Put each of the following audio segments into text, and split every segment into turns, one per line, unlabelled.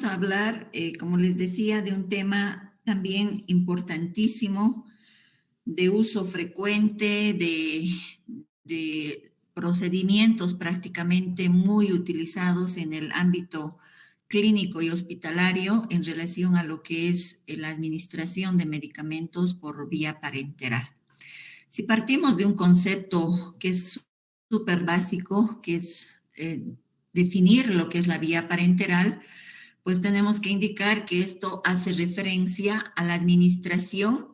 vamos a hablar, como les decía, de un tema también importantísimo, de uso frecuente, de procedimientos prácticamente muy utilizados en el ámbito clínico y hospitalario en relación a lo que es la administración de medicamentos por vía parenteral. Si partimos de un concepto que es súper básico, que es definir lo que es la vía parenteral, pues tenemos que indicar que esto hace referencia a la administración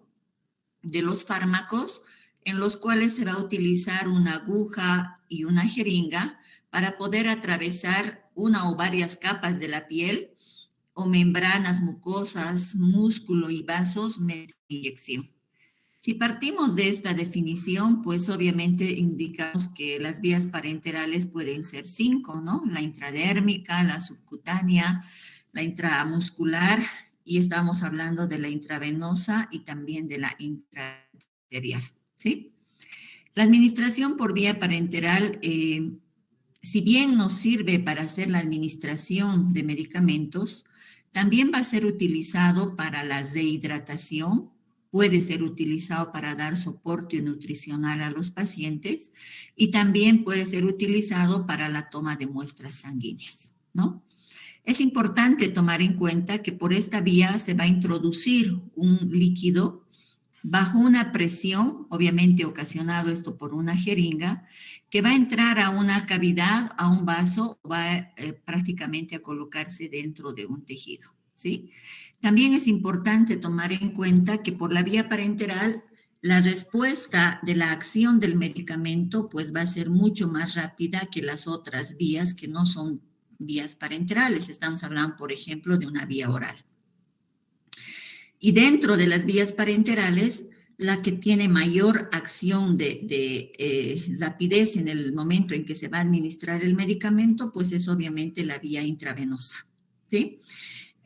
de los fármacos en los cuales se va a utilizar una aguja y una jeringa para poder atravesar una o varias capas de la piel o membranas mucosas, músculo y vasos mediante inyección. Si partimos de esta definición, pues obviamente indicamos que las vías parenterales pueden ser 5, ¿no? La intradérmica, la subcutánea, la intramuscular, y estamos hablando de la intravenosa y también de la intraarterial, ¿sí? La administración por vía parenteral, si bien nos sirve para hacer la administración de medicamentos, también va a ser utilizado para la deshidratación, puede ser utilizado para dar soporte nutricional a los pacientes y también puede ser utilizado para la toma de muestras sanguíneas, ¿no? Es importante tomar en cuenta que por esta vía se va a introducir un líquido bajo una presión, obviamente ocasionado esto por una jeringa, que va a entrar a una cavidad, a un vaso, va prácticamente a colocarse dentro de un tejido, ¿sí? También es importante tomar en cuenta que por la vía parenteral, la respuesta de la acción del medicamento pues va a ser mucho más rápida que las otras vías que no son vías parenterales. Estamos hablando, por ejemplo, de una vía oral. Y dentro de las vías parenterales, la que tiene mayor acción de rapidez en el momento en que se va a administrar el medicamento, pues es obviamente la vía intravenosa, ¿sí?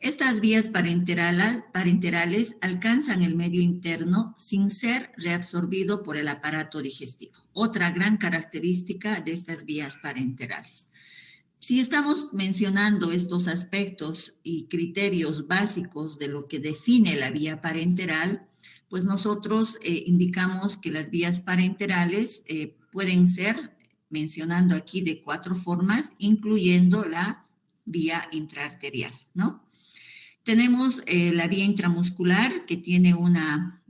Estas vías parenterales alcanzan el medio interno sin ser reabsorbido por el aparato digestivo. Otra gran característica de estas vías parenterales. Si estamos mencionando estos aspectos y criterios básicos de lo que define la vía parenteral, pues nosotros indicamos que las vías parenterales pueden ser, mencionando aquí de 4 formas, incluyendo la vía intraarterial, ¿no? Tenemos la vía intramuscular, que tiene una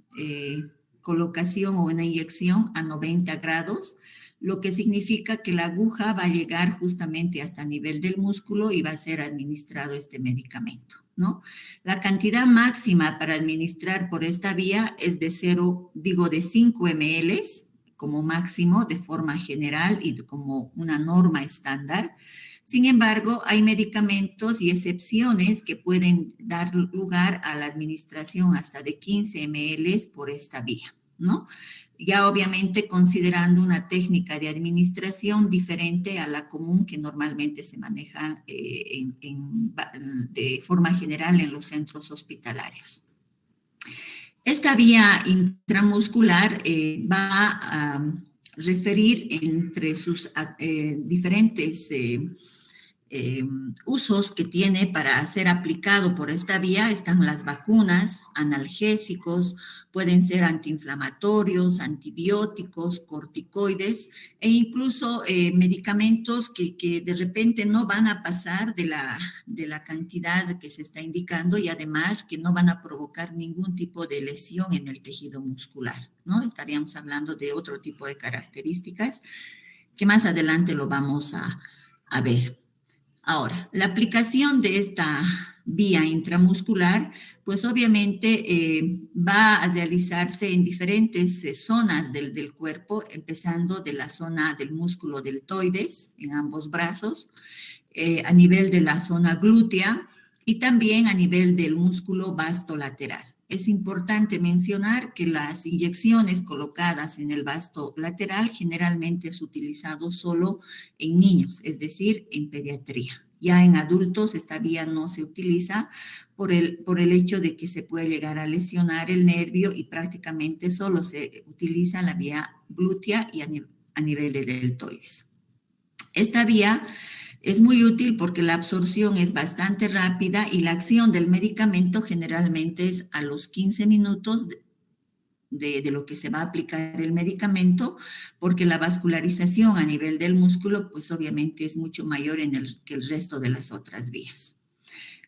colocación o una inyección a 90 grados, lo que significa que la aguja va a llegar justamente hasta el nivel del músculo y va a ser administrado este medicamento, ¿no? La cantidad máxima para administrar por esta vía es de 5 ml como máximo de forma general y como una norma estándar. Sin embargo, hay medicamentos y excepciones que pueden dar lugar a la administración hasta de 15 ml por esta vía, ¿no? Ya obviamente considerando una técnica de administración diferente a la común que normalmente se maneja de forma general en los centros hospitalarios. Esta vía intramuscular va a referir entre sus diferentes usos que tiene para ser aplicado por esta vía están las vacunas, analgésicos, pueden ser antiinflamatorios, antibióticos, corticoides e incluso medicamentos que de repente no van a pasar de la cantidad que se está indicando y además que no van a provocar ningún tipo de lesión en el tejido muscular, ¿no? Estaríamos hablando de otro tipo de características que más adelante lo vamos a ver. Ahora, la aplicación de esta vía intramuscular, pues obviamente va a realizarse en diferentes zonas del cuerpo, empezando de la zona del músculo deltoides, en ambos brazos, a nivel de la zona glútea y también a nivel del músculo vasto lateral. Es importante mencionar que las inyecciones colocadas en el vasto lateral generalmente es utilizado solo en niños, es decir, en pediatría. Ya en adultos esta vía no se utiliza por el hecho de que se puede llegar a lesionar el nervio y prácticamente solo se utiliza la vía glútea y a nivel de deltoides. Esta vía Es muy útil porque la absorción es bastante rápida y la acción del medicamento generalmente es a los 15 minutos de lo que se va a aplicar el medicamento, porque la vascularización a nivel del músculo, pues obviamente es mucho mayor que el resto de las otras vías.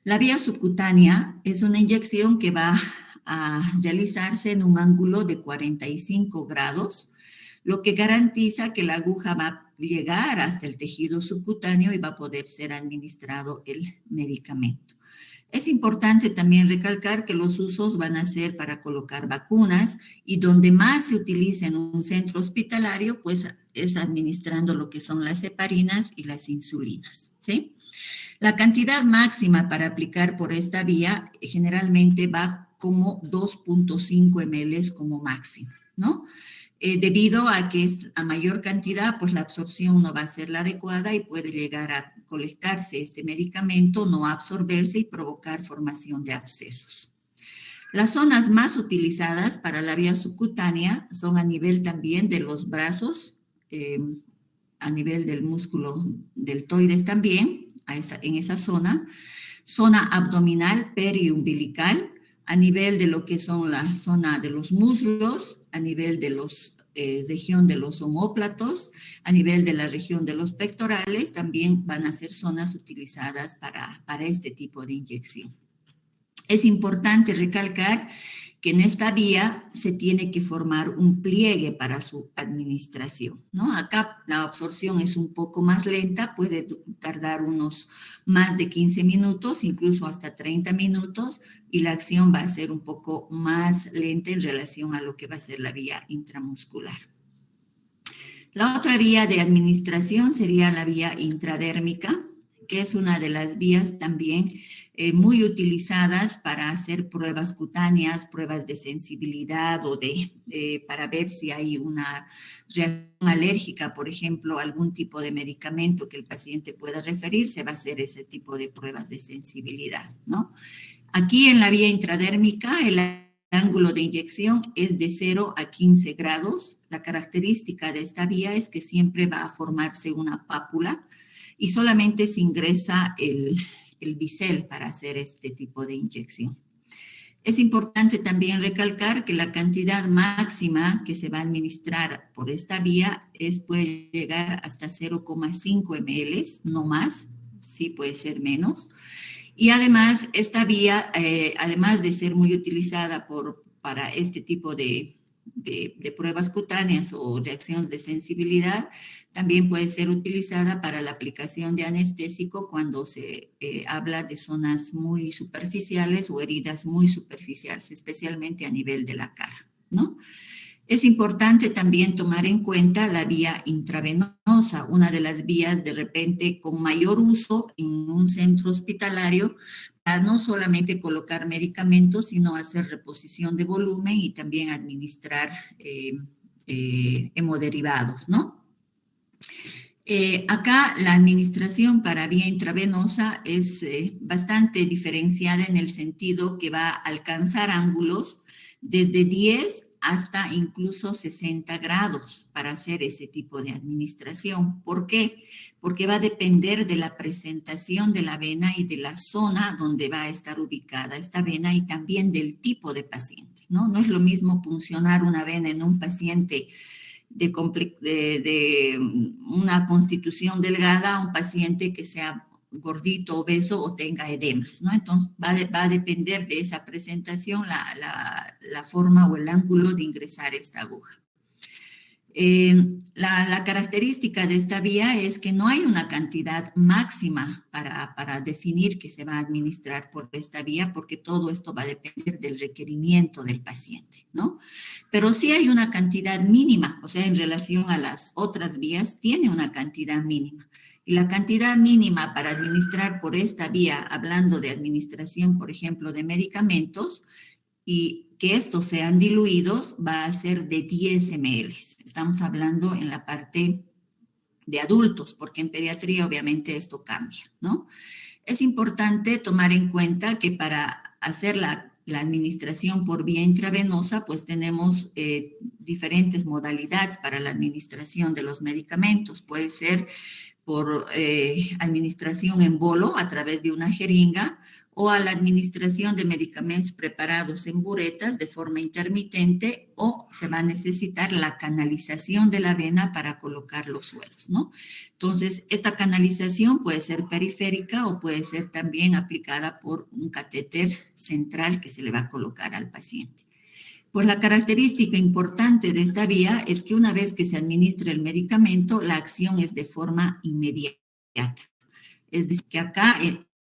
La vía subcutánea es una inyección que va a realizarse en un ángulo de 45 grados, lo que garantiza que la aguja va a llegar hasta el tejido subcutáneo y va a poder ser administrado el medicamento. Es importante también recalcar que los usos van a ser para colocar vacunas y donde más se utiliza en un centro hospitalario, pues es administrando lo que son las heparinas y las insulinas, ¿sí? La cantidad máxima para aplicar por esta vía generalmente va como 2.5 ml como máximo, ¿no? Debido a que es a mayor cantidad, pues la absorción no va a ser la adecuada y puede llegar a colectarse este medicamento, no absorberse y provocar formación de abscesos. Las zonas más utilizadas para la vía subcutánea son a nivel también de los brazos, a nivel del músculo deltoides también, en esa zona abdominal periumbilical, a nivel de lo que son la zona de los muslos, a nivel de los región de los omóplatos, a nivel de la región de los pectorales, también van a ser zonas utilizadas para este tipo de inyección. Es importante recalcar que en esta vía se tiene que formar un pliegue para su administración, ¿no? Acá la absorción es un poco más lenta, puede tardar unos más de 15 minutos, incluso hasta 30 minutos, y la acción va a ser un poco más lenta en relación a lo que va a ser la vía intramuscular. La otra vía de administración sería la vía intradérmica, que es una de las vías también muy utilizadas para hacer pruebas cutáneas, pruebas de sensibilidad o para ver si hay una reacción alérgica, por ejemplo, algún tipo de medicamento que el paciente pueda referir, se va a hacer ese tipo de pruebas de sensibilidad, ¿no? Aquí en la vía intradérmica, el ángulo de inyección es de 0 a 15 grados. La característica de esta vía es que siempre va a formarse una pápula y solamente se ingresa el bisel para hacer este tipo de inyección. Es importante también recalcar que la cantidad máxima que se va a administrar por esta vía puede llegar hasta 0,5 ml, no más, sí puede ser menos. Y además, esta vía, además de ser muy utilizada para este tipo de pruebas cutáneas o reacciones de sensibilidad, también puede ser utilizada para la aplicación de anestésico cuando se habla de zonas muy superficiales o heridas muy superficiales, especialmente a nivel de la cara, ¿no? Es importante también tomar en cuenta la vía intravenosa, una de las vías de repente con mayor uso en un centro hospitalario, para no solamente colocar medicamentos, sino hacer reposición de volumen y también administrar hemoderivados, ¿no? Acá la administración para vía intravenosa es bastante diferenciada en el sentido que va a alcanzar ángulos desde 10 hasta incluso 60 grados para hacer ese tipo de administración. ¿Por qué? Porque va a depender de la presentación de la vena y de la zona donde va a estar ubicada esta vena y también del tipo de paciente, ¿no? No es lo mismo puncionar una vena en un paciente de una constitución delgada a un paciente que sea gordito, obeso o tenga edemas, ¿no? Entonces va a depender de esa presentación la forma o el ángulo de ingresar esta aguja. La característica de esta vía es que no hay una cantidad máxima para definir que se va a administrar por esta vía, porque todo esto va a depender del requerimiento del paciente, ¿no? Pero sí hay una cantidad mínima, o sea, en relación a las otras vías, tiene una cantidad mínima. Y la cantidad mínima para administrar por esta vía, hablando de administración, por ejemplo, de medicamentos, y que estos sean diluidos, va a ser de 10 ml. Estamos hablando en la parte de adultos, porque en pediatría obviamente esto cambia, ¿no? Es importante tomar en cuenta que para hacer la administración por vía intravenosa, pues tenemos diferentes modalidades para la administración de los medicamentos. Puede ser por administración en bolo a través de una jeringa, o a la administración de medicamentos preparados en buretas de forma intermitente, o se va a necesitar la canalización de la vena para colocar los sueros, ¿no? Entonces, esta canalización puede ser periférica o puede ser también aplicada por un catéter central que se le va a colocar al paciente. Pues la característica importante de esta vía es que una vez que se administra el medicamento, la acción es de forma inmediata. Es decir, que acá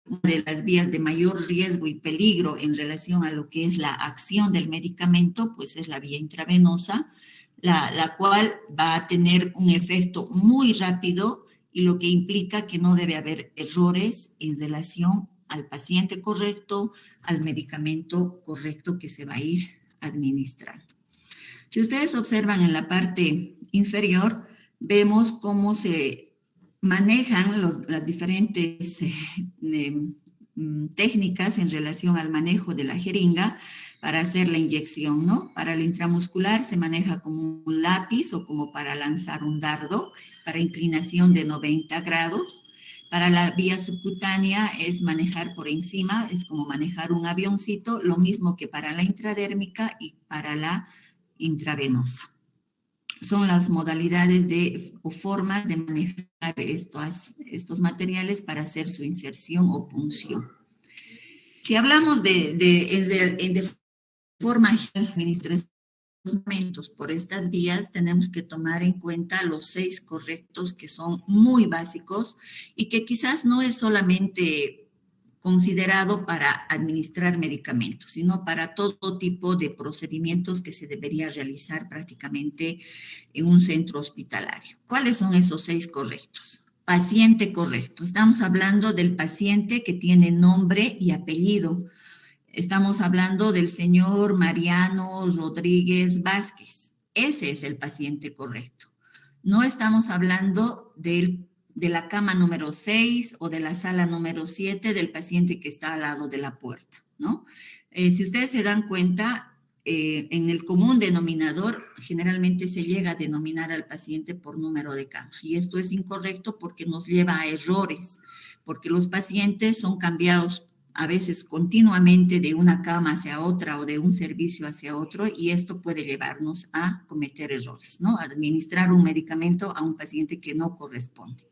una de las vías de mayor riesgo y peligro en relación a lo que es la acción del medicamento, pues es la vía intravenosa, la cual va a tener un efecto muy rápido y lo que implica que no debe haber errores en relación al paciente correcto, al medicamento correcto que se va a ir administrando. Si ustedes observan en la parte inferior, vemos cómo se manejan las diferentes técnicas en relación al manejo de la jeringa para hacer la inyección, ¿no? Para el intramuscular se maneja como un lápiz o como para lanzar un dardo, para inclinación de 90 grados. Para la vía subcutánea es manejar por encima, es como manejar un avioncito, lo mismo que para la intradérmica y para la intravenosa. Son las modalidades o formas de manejar estos materiales para hacer su inserción o punción. Si hablamos de forma administrativa por estas vías, tenemos que tomar en cuenta los 6 correctos que son muy básicos y que quizás no es solamente considerado para administrar medicamentos, sino para todo tipo de procedimientos que se debería realizar prácticamente en un centro hospitalario. ¿Cuáles son esos 6 correctos? Paciente correcto. Estamos hablando del paciente que tiene nombre y apellido. Estamos hablando del señor Mariano Rodríguez Vázquez. Ese es el paciente correcto. No estamos hablando de la cama número 6 o de la sala número 7 del paciente que está al lado de la puerta, ¿no? Si ustedes se dan cuenta, en el común denominador generalmente se llega a denominar al paciente por número de cama, y esto es incorrecto porque nos lleva a errores, porque los pacientes son cambiados a veces continuamente de una cama hacia otra o de un servicio hacia otro, y esto puede llevarnos a cometer errores, ¿no? Administrar un medicamento a un paciente que no corresponde.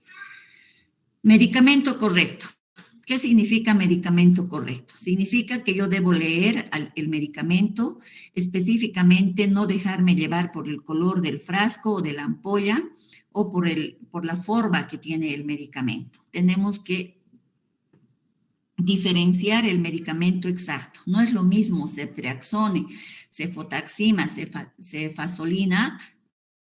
Medicamento correcto. ¿Qué significa medicamento correcto? Significa que yo debo leer el medicamento, específicamente no dejarme llevar por el color del frasco o de la ampolla o por la forma que tiene el medicamento. Tenemos que diferenciar el medicamento exacto. No es lo mismo ceftriaxone, cefotaxima, cefazolina,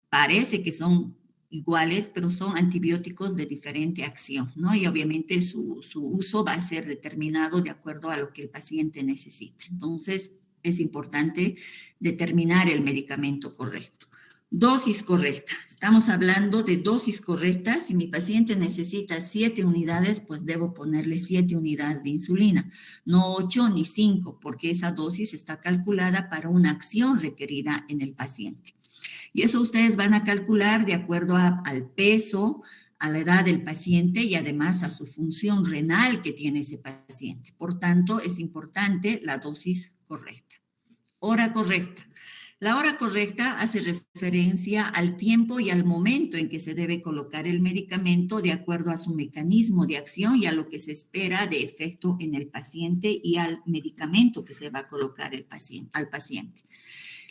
parece que son iguales, pero son antibióticos de diferente acción, ¿no? Y obviamente su uso va a ser determinado de acuerdo a lo que el paciente necesita. Entonces, es importante determinar el medicamento correcto. Dosis correcta. Estamos hablando de dosis correcta. Si mi paciente necesita 7 unidades, pues debo ponerle 7 unidades de insulina, no 8 ni 5, porque esa dosis está calculada para una acción requerida en el paciente. Y eso ustedes van a calcular de acuerdo al peso, a la edad del paciente y además a su función renal que tiene ese paciente. Por tanto, es importante la dosis correcta. Hora correcta. La hora correcta hace referencia al tiempo y al momento en que se debe colocar el medicamento de acuerdo a su mecanismo de acción y a lo que se espera de efecto en el paciente y al medicamento que se va a colocar al paciente.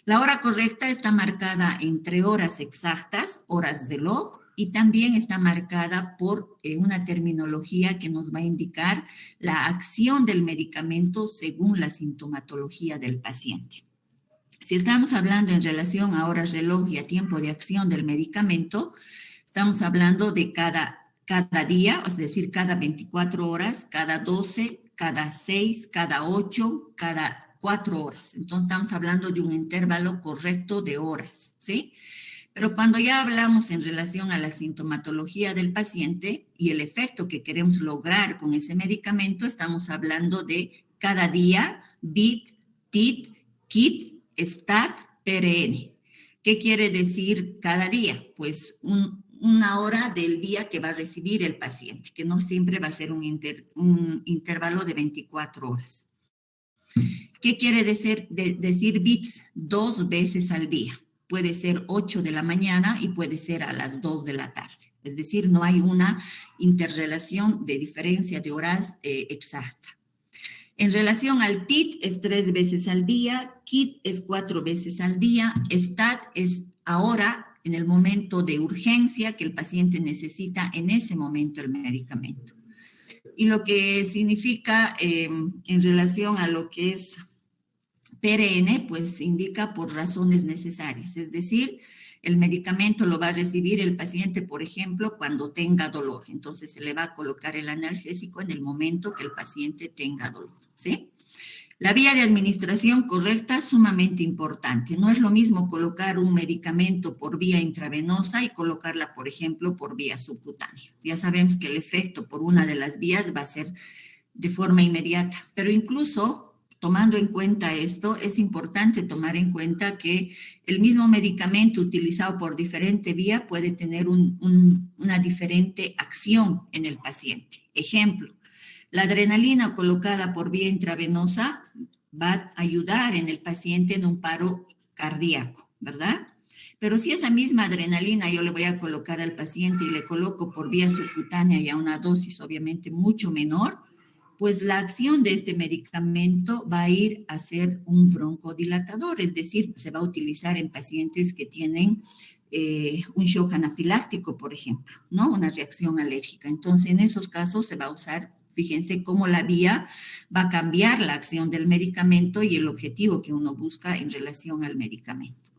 La hora correcta está marcada entre horas exactas, horas de log, y también está marcada por una terminología que nos va a indicar la acción del medicamento según la sintomatología del paciente. Si estamos hablando en relación a horas reloj y a tiempo de acción del medicamento, estamos hablando de cada día, es decir, cada 24 horas, cada 12, cada 6, cada 8, cada 4 horas. Entonces, estamos hablando de un intervalo correcto de horas, ¿sí? Pero cuando ya hablamos en relación a la sintomatología del paciente y el efecto que queremos lograr con ese medicamento, estamos hablando de cada día, BID, TID, KIT, STAT, PRN. ¿Qué quiere decir cada día? Pues un una hora del día que va a recibir el paciente, que no siempre va a ser un intervalo de 24 horas. ¿Qué quiere decir bit? 2 veces al día. Puede ser 8 de la mañana y puede ser a las 2 de la tarde. Es decir, no hay una interrelación de diferencia de horas exacta. En relación al TIT es 3 veces al día, KIT es 4 veces al día, STAT es ahora en el momento de urgencia que el paciente necesita en ese momento el medicamento. Y lo que significa en relación a lo que es PRN, pues indica por razones necesarias, es decir, el medicamento lo va a recibir el paciente, por ejemplo, cuando tenga dolor. Entonces se le va a colocar el analgésico en el momento que el paciente tenga dolor, ¿sí? La vía de administración correcta es sumamente importante. No es lo mismo colocar un medicamento por vía intravenosa y colocarla, por ejemplo, por vía subcutánea. Ya sabemos que el efecto por una de las vías va a ser de forma inmediata, pero incluso tomando en cuenta esto, es importante tomar en cuenta que el mismo medicamento utilizado por diferente vía puede tener una diferente acción en el paciente. Ejemplo, la adrenalina colocada por vía intravenosa va a ayudar en el paciente en un paro cardíaco, ¿verdad? Pero si esa misma adrenalina yo le voy a colocar al paciente y le coloco por vía subcutánea y a una dosis obviamente mucho menor, pues la acción de este medicamento va a ir a ser un broncodilatador, es decir, se va a utilizar en pacientes que tienen un shock anafiláctico, por ejemplo, ¿no? Una reacción alérgica. Entonces, en esos casos se va a usar, fíjense cómo la vía va a cambiar la acción del medicamento y el objetivo que uno busca en relación al medicamento.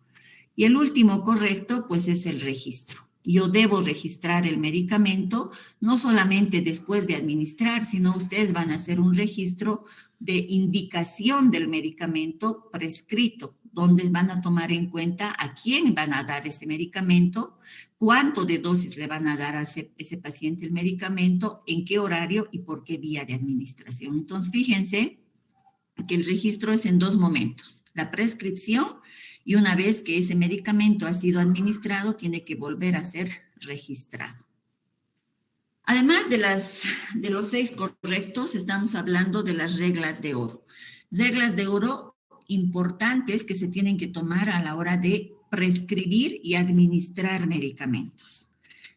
Y el último correcto, pues es el registro. Yo debo registrar el medicamento, no solamente después de administrar, sino ustedes van a hacer un registro de indicación del medicamento prescrito, donde van a tomar en cuenta a quién van a dar ese medicamento, cuánto de dosis le van a dar a ese paciente el medicamento, en qué horario y por qué vía de administración. Entonces, fíjense que el registro es en 2 momentos, la prescripción y una vez que ese medicamento ha sido administrado, tiene que volver a ser registrado. Además de los 6 correctos, estamos hablando de las reglas de oro. Reglas de oro importantes que se tienen que tomar a la hora de prescribir y administrar medicamentos.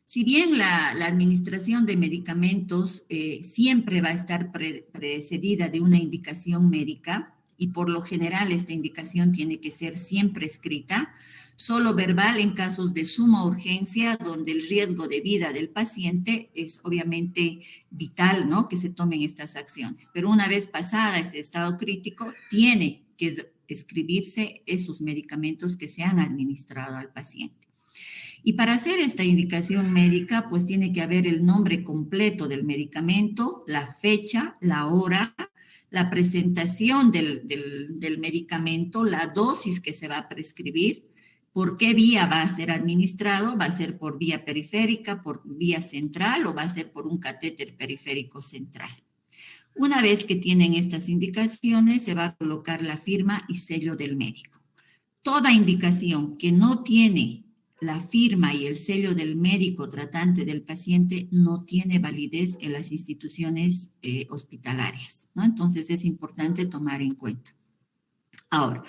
Si bien la administración de medicamentos siempre va a estar precedida de una indicación médica, y por lo general esta indicación tiene que ser siempre escrita, solo verbal en casos de suma urgencia, donde el riesgo de vida del paciente es obviamente vital, ¿no? Que se tomen estas acciones. Pero una vez pasada este estado crítico, tiene que escribirse esos medicamentos que se han administrado al paciente. Y para hacer esta indicación médica, pues tiene que haber el nombre completo del medicamento, la fecha, la hora, la presentación del medicamento, la dosis que se va a prescribir, por qué vía va a ser administrado, va a ser por vía periférica, por vía central o va a ser por un catéter periférico central. Una vez que tienen estas indicaciones, se va a colocar la firma y sello del médico. Toda indicación que no tiene la firma y el sello del médico tratante del paciente no tiene validez en las instituciones hospitalarias, ¿no? Entonces es importante tomar en cuenta. Ahora,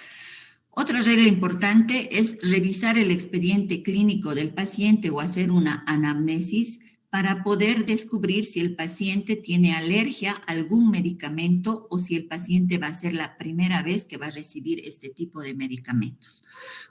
otra regla importante es revisar el expediente clínico del paciente o hacer una anamnesis para poder descubrir si el paciente tiene alergia a algún medicamento o si el paciente va a ser la primera vez que va a recibir este tipo de medicamentos.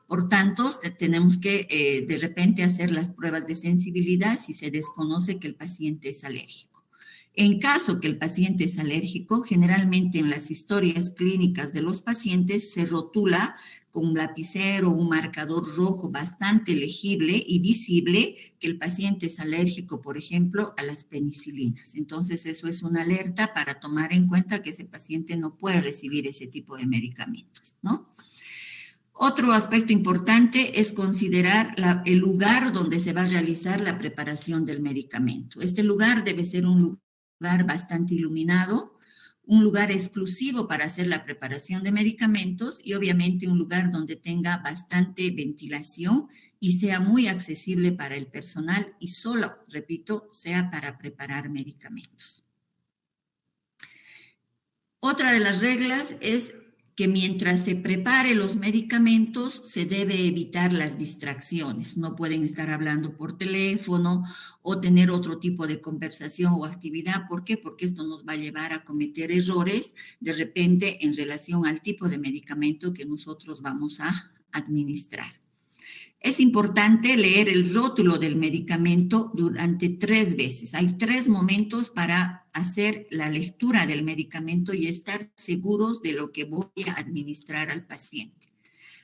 Por tanto, tenemos que de repente hacer las pruebas de sensibilidad si se desconoce que el paciente es alérgico. En caso que el paciente es alérgico, generalmente en las historias clínicas de los pacientes se rotula con un lapicero, un marcador rojo bastante legible y visible que el paciente es alérgico, por ejemplo, a las penicilinas. Entonces, eso es una alerta para tomar en cuenta que ese paciente no puede recibir ese tipo de medicamentos, ¿no? Otro aspecto importante es considerar el lugar donde se va a realizar la preparación del medicamento. Este lugar debe ser un lugar bastante iluminado, un lugar exclusivo para hacer la preparación de medicamentos y obviamente un lugar donde tenga bastante ventilación y sea muy accesible para el personal y solo, repito, sea para preparar medicamentos. Otra de las reglas es que mientras se prepare los medicamentos se debe evitar las distracciones. No pueden estar hablando por teléfono o tener otro tipo de conversación o actividad. ¿Por qué? Porque esto nos va a llevar a cometer errores de repente en relación al tipo de medicamento que nosotros vamos a administrar. Es importante leer el rótulo del medicamento durante 3 veces. Hay 3 momentos para hacer la lectura del medicamento y estar seguros de lo que voy a administrar al paciente.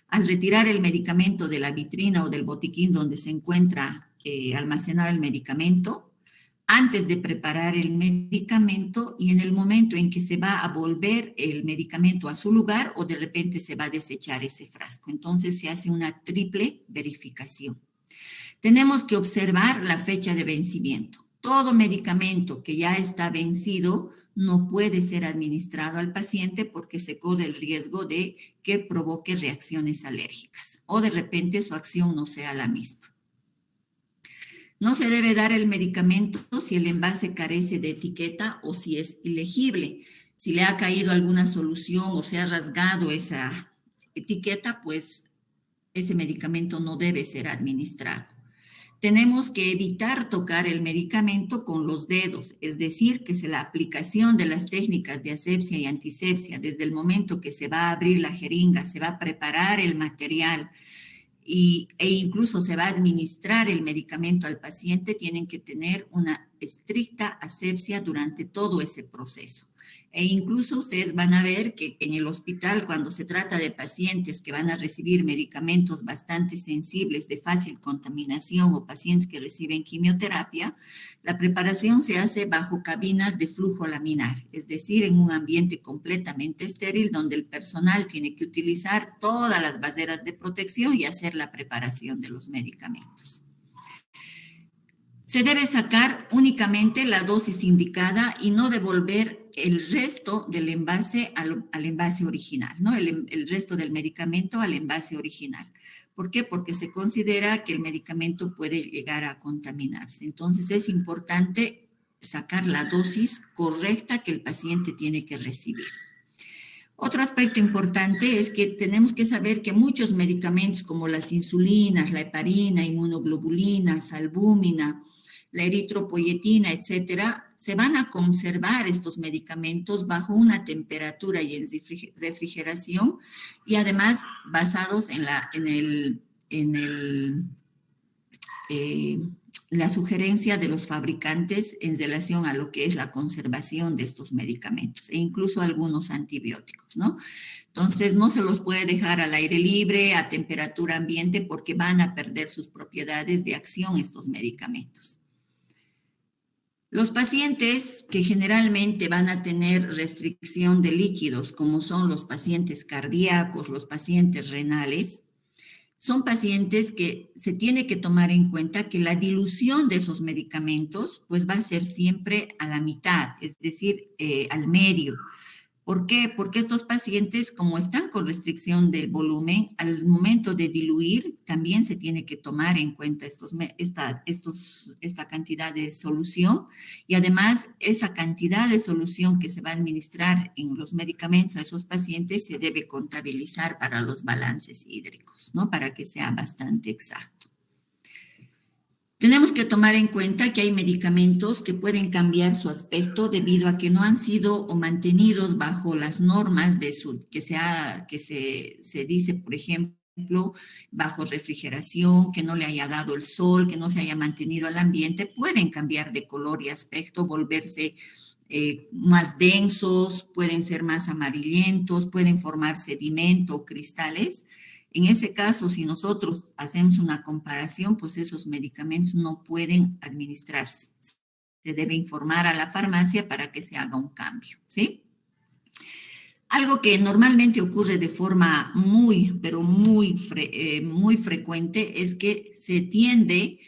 Al retirar el medicamento de la vitrina o del botiquín donde se encuentra almacenado el medicamento, antes de preparar el medicamento y en el momento en que se va a volver el medicamento a su lugar o de repente se va a desechar ese frasco. Entonces se hace una triple verificación. Tenemos que observar la fecha de vencimiento. Todo medicamento que ya está vencido no puede ser administrado al paciente porque se corre el riesgo de que provoque reacciones alérgicas o de repente su acción no sea la misma. No se debe dar el medicamento si el envase carece de etiqueta o si es ilegible. Si le ha caído alguna solución o se ha rasgado esa etiqueta, pues ese medicamento no debe ser administrado. Tenemos que evitar tocar el medicamento con los dedos, es decir, que la aplicación de las técnicas de asepsia y antisepsia, desde el momento que se va a abrir la jeringa, se va a preparar el material, e incluso se va a administrar el medicamento al paciente, tienen que tener una estricta asepsia durante todo ese proceso. E incluso ustedes van a ver que en el hospital, cuando se trata de pacientes que van a recibir medicamentos bastante sensibles de fácil contaminación o pacientes que reciben quimioterapia, la preparación se hace bajo cabinas de flujo laminar, es decir, en un ambiente completamente estéril donde el personal tiene que utilizar todas las baseras de protección y hacer la preparación de los medicamentos. Se debe sacar únicamente la dosis indicada y no devolver el resto del envase al envase original, ¿no? El resto del medicamento al envase original. ¿Por qué? Porque se considera que el medicamento puede llegar a contaminarse. Entonces es importante sacar la dosis correcta que el paciente tiene que recibir. Otro aspecto importante es que tenemos que saber que muchos medicamentos como las insulinas, la heparina, inmunoglobulinas, albúmina, la eritropoyetina, etcétera, se van a conservar estos medicamentos bajo una temperatura y en refrigeración y además basados en la sugerencia de los fabricantes en relación a lo que es la conservación de estos medicamentos e incluso algunos antibióticos, ¿no? Entonces, no se los puede dejar al aire libre, a temperatura ambiente, porque van a perder sus propiedades de acción estos medicamentos. Los pacientes que generalmente van a tener restricción de líquidos, como son los pacientes cardíacos, los pacientes renales, son pacientes que se tiene que tomar en cuenta que la dilución de esos medicamentos pues va a ser siempre a la mitad, es decir, al medio. ¿Por qué? Porque estos pacientes, como están con restricción del volumen, al momento de diluir también se tiene que tomar en cuenta esta cantidad de solución y además esa cantidad de solución que se va a administrar en los medicamentos a esos pacientes se debe contabilizar para los balances hídricos, ¿no? Para que sea bastante exacto. Tenemos que tomar en cuenta que hay medicamentos que pueden cambiar su aspecto debido a que no han sido mantenidos bajo las normas de que se dice, por ejemplo, bajo refrigeración, que no le haya dado el sol, que no se haya mantenido al ambiente, pueden cambiar de color y aspecto, volverse más densos, pueden ser más amarillentos, pueden formar sedimento o cristales. En ese caso, si nosotros hacemos una comparación, pues esos medicamentos no pueden administrarse. Se debe informar a la farmacia para que se haga un cambio, ¿sí? Algo que normalmente ocurre de forma pero muy frecuente es que se tiende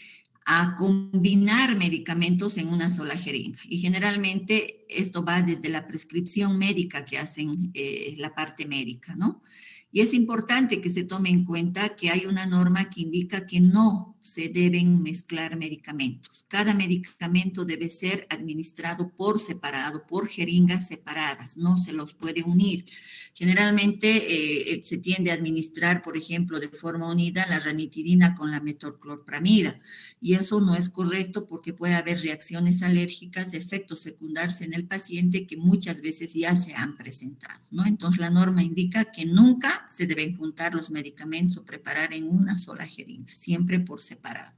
a combinar medicamentos en una sola jeringa. Y generalmente esto va desde la prescripción médica que hacen la parte médica, ¿no? Y es importante que se tome en cuenta que hay una norma que indica que no se deben mezclar medicamentos. Cada medicamento debe ser administrado por separado, por jeringas separadas, no se los puede unir. Generalmente se tiende a administrar, por ejemplo, de forma unida la ranitidina con la metoclopramida, y eso no es correcto porque puede haber reacciones alérgicas, efectos secundarios en el paciente que muchas veces ya se han presentado, ¿no? Entonces, la norma indica que nunca se deben juntar los medicamentos o preparar en una sola jeringa, siempre por separado.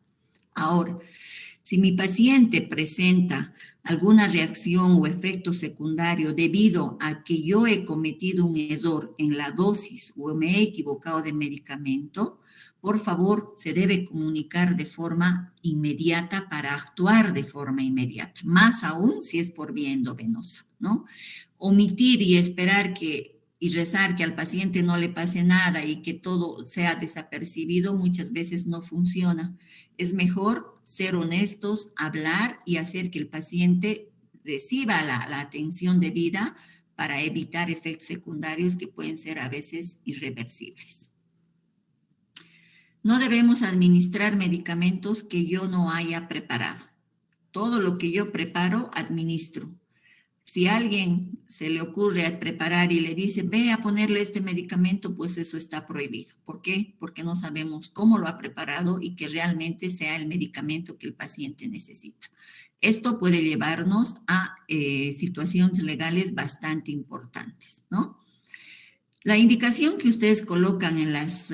Ahora, si mi paciente presenta alguna reacción o efecto secundario debido a que yo he cometido un error en la dosis o me he equivocado de medicamento, por favor, se debe comunicar de forma inmediata para actuar de forma inmediata, más aún si es por vía endovenosa, ¿no? Omitir y esperar y rezar que al paciente no le pase nada y que todo sea desapercibido muchas veces no funciona. Es mejor ser honestos, hablar y hacer que el paciente reciba la atención debida para evitar efectos secundarios que pueden ser a veces irreversibles. No debemos administrar medicamentos que yo no haya preparado. Todo lo que yo preparo, administro. Si a alguien se le ocurre preparar y le dice, ve a ponerle este medicamento, pues eso está prohibido. ¿Por qué? Porque no sabemos cómo lo ha preparado y que realmente sea el medicamento que el paciente necesita. Esto puede llevarnos a situaciones legales bastante importantes, ¿no? La indicación que ustedes colocan en las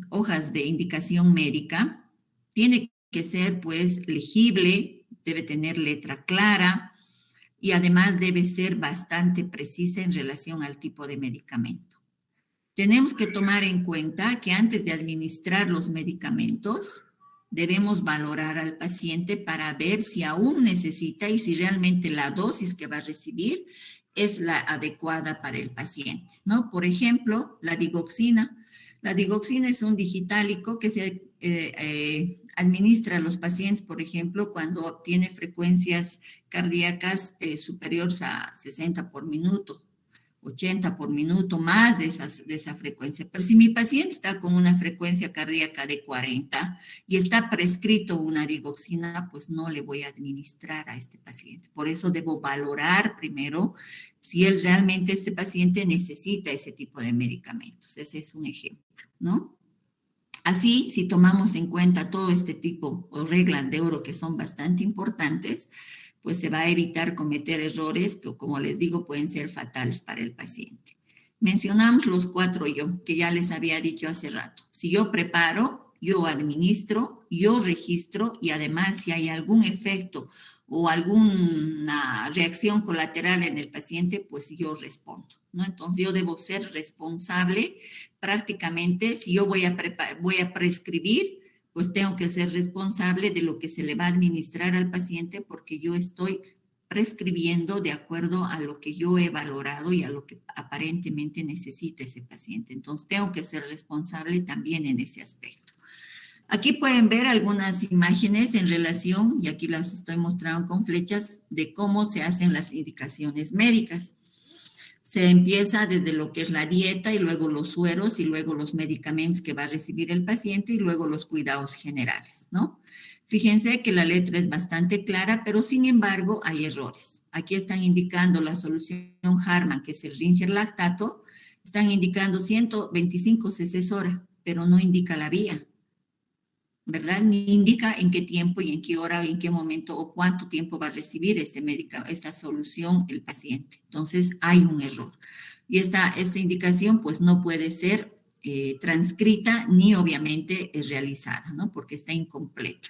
hojas de indicación médica tiene que ser, pues, legible, debe tener letra clara, y además debe ser bastante precisa en relación al tipo de medicamento. Tenemos que tomar en cuenta que antes de administrar los medicamentos, debemos valorar al paciente para ver si aún necesita y si realmente la dosis que va a recibir es la adecuada para el paciente, ¿no? Por ejemplo, la digoxina. La digoxina es un digitálico que se administra a los pacientes, por ejemplo, cuando tiene frecuencias cardíacas superiores a 60 por minuto, 80 por minuto, más de esa frecuencia. Pero si mi paciente está con una frecuencia cardíaca de 40 y está prescrito una digoxina, pues no le voy a administrar a este paciente. Por eso debo valorar primero si realmente este paciente necesita ese tipo de medicamentos. Ese es un ejemplo, ¿no? Así, si tomamos en cuenta todo este tipo o reglas de oro que son bastante importantes, pues se va a evitar cometer errores que, como les digo, pueden ser fatales para el paciente. Mencionamos los 4 yo, que ya les había dicho hace rato. Si yo preparo, yo administro, yo registro y además si hay algún efecto o alguna reacción colateral en el paciente, pues yo respondo, ¿no? Entonces yo debo ser responsable prácticamente. Si yo voy a prescribir, pues tengo que ser responsable de lo que se le va a administrar al paciente porque yo estoy prescribiendo de acuerdo a lo que yo he valorado y a lo que aparentemente necesita ese paciente. Entonces, tengo que ser responsable también en ese aspecto. Aquí pueden ver algunas imágenes en relación, y aquí las estoy mostrando con flechas, de cómo se hacen las indicaciones médicas. Se empieza desde lo que es la dieta y luego los sueros y luego los medicamentos que va a recibir el paciente y luego los cuidados generales, ¿no? Fíjense que la letra es bastante clara, pero sin embargo hay errores. Aquí están indicando la solución Harman, que es el Ringer lactato, están indicando 125 cc hora, pero no indica la vía, ¿verdad? Ni indica en qué tiempo y en qué hora, en qué momento o cuánto tiempo va a recibir esta solución el paciente. Entonces, hay un error. Y esta indicación, pues, no puede ser transcrita ni, obviamente, realizada, ¿no? Porque está incompleta.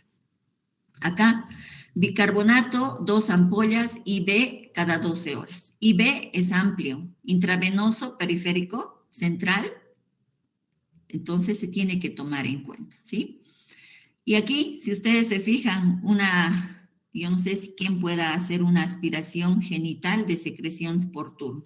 Acá, bicarbonato, 2 ampollas, IV cada 12 horas. IV es amplio, intravenoso, periférico, central. Entonces, se tiene que tomar en cuenta, ¿sí? Y aquí, si ustedes se fijan, yo no sé si quién pueda hacer una aspiración genital de secreciones por turno.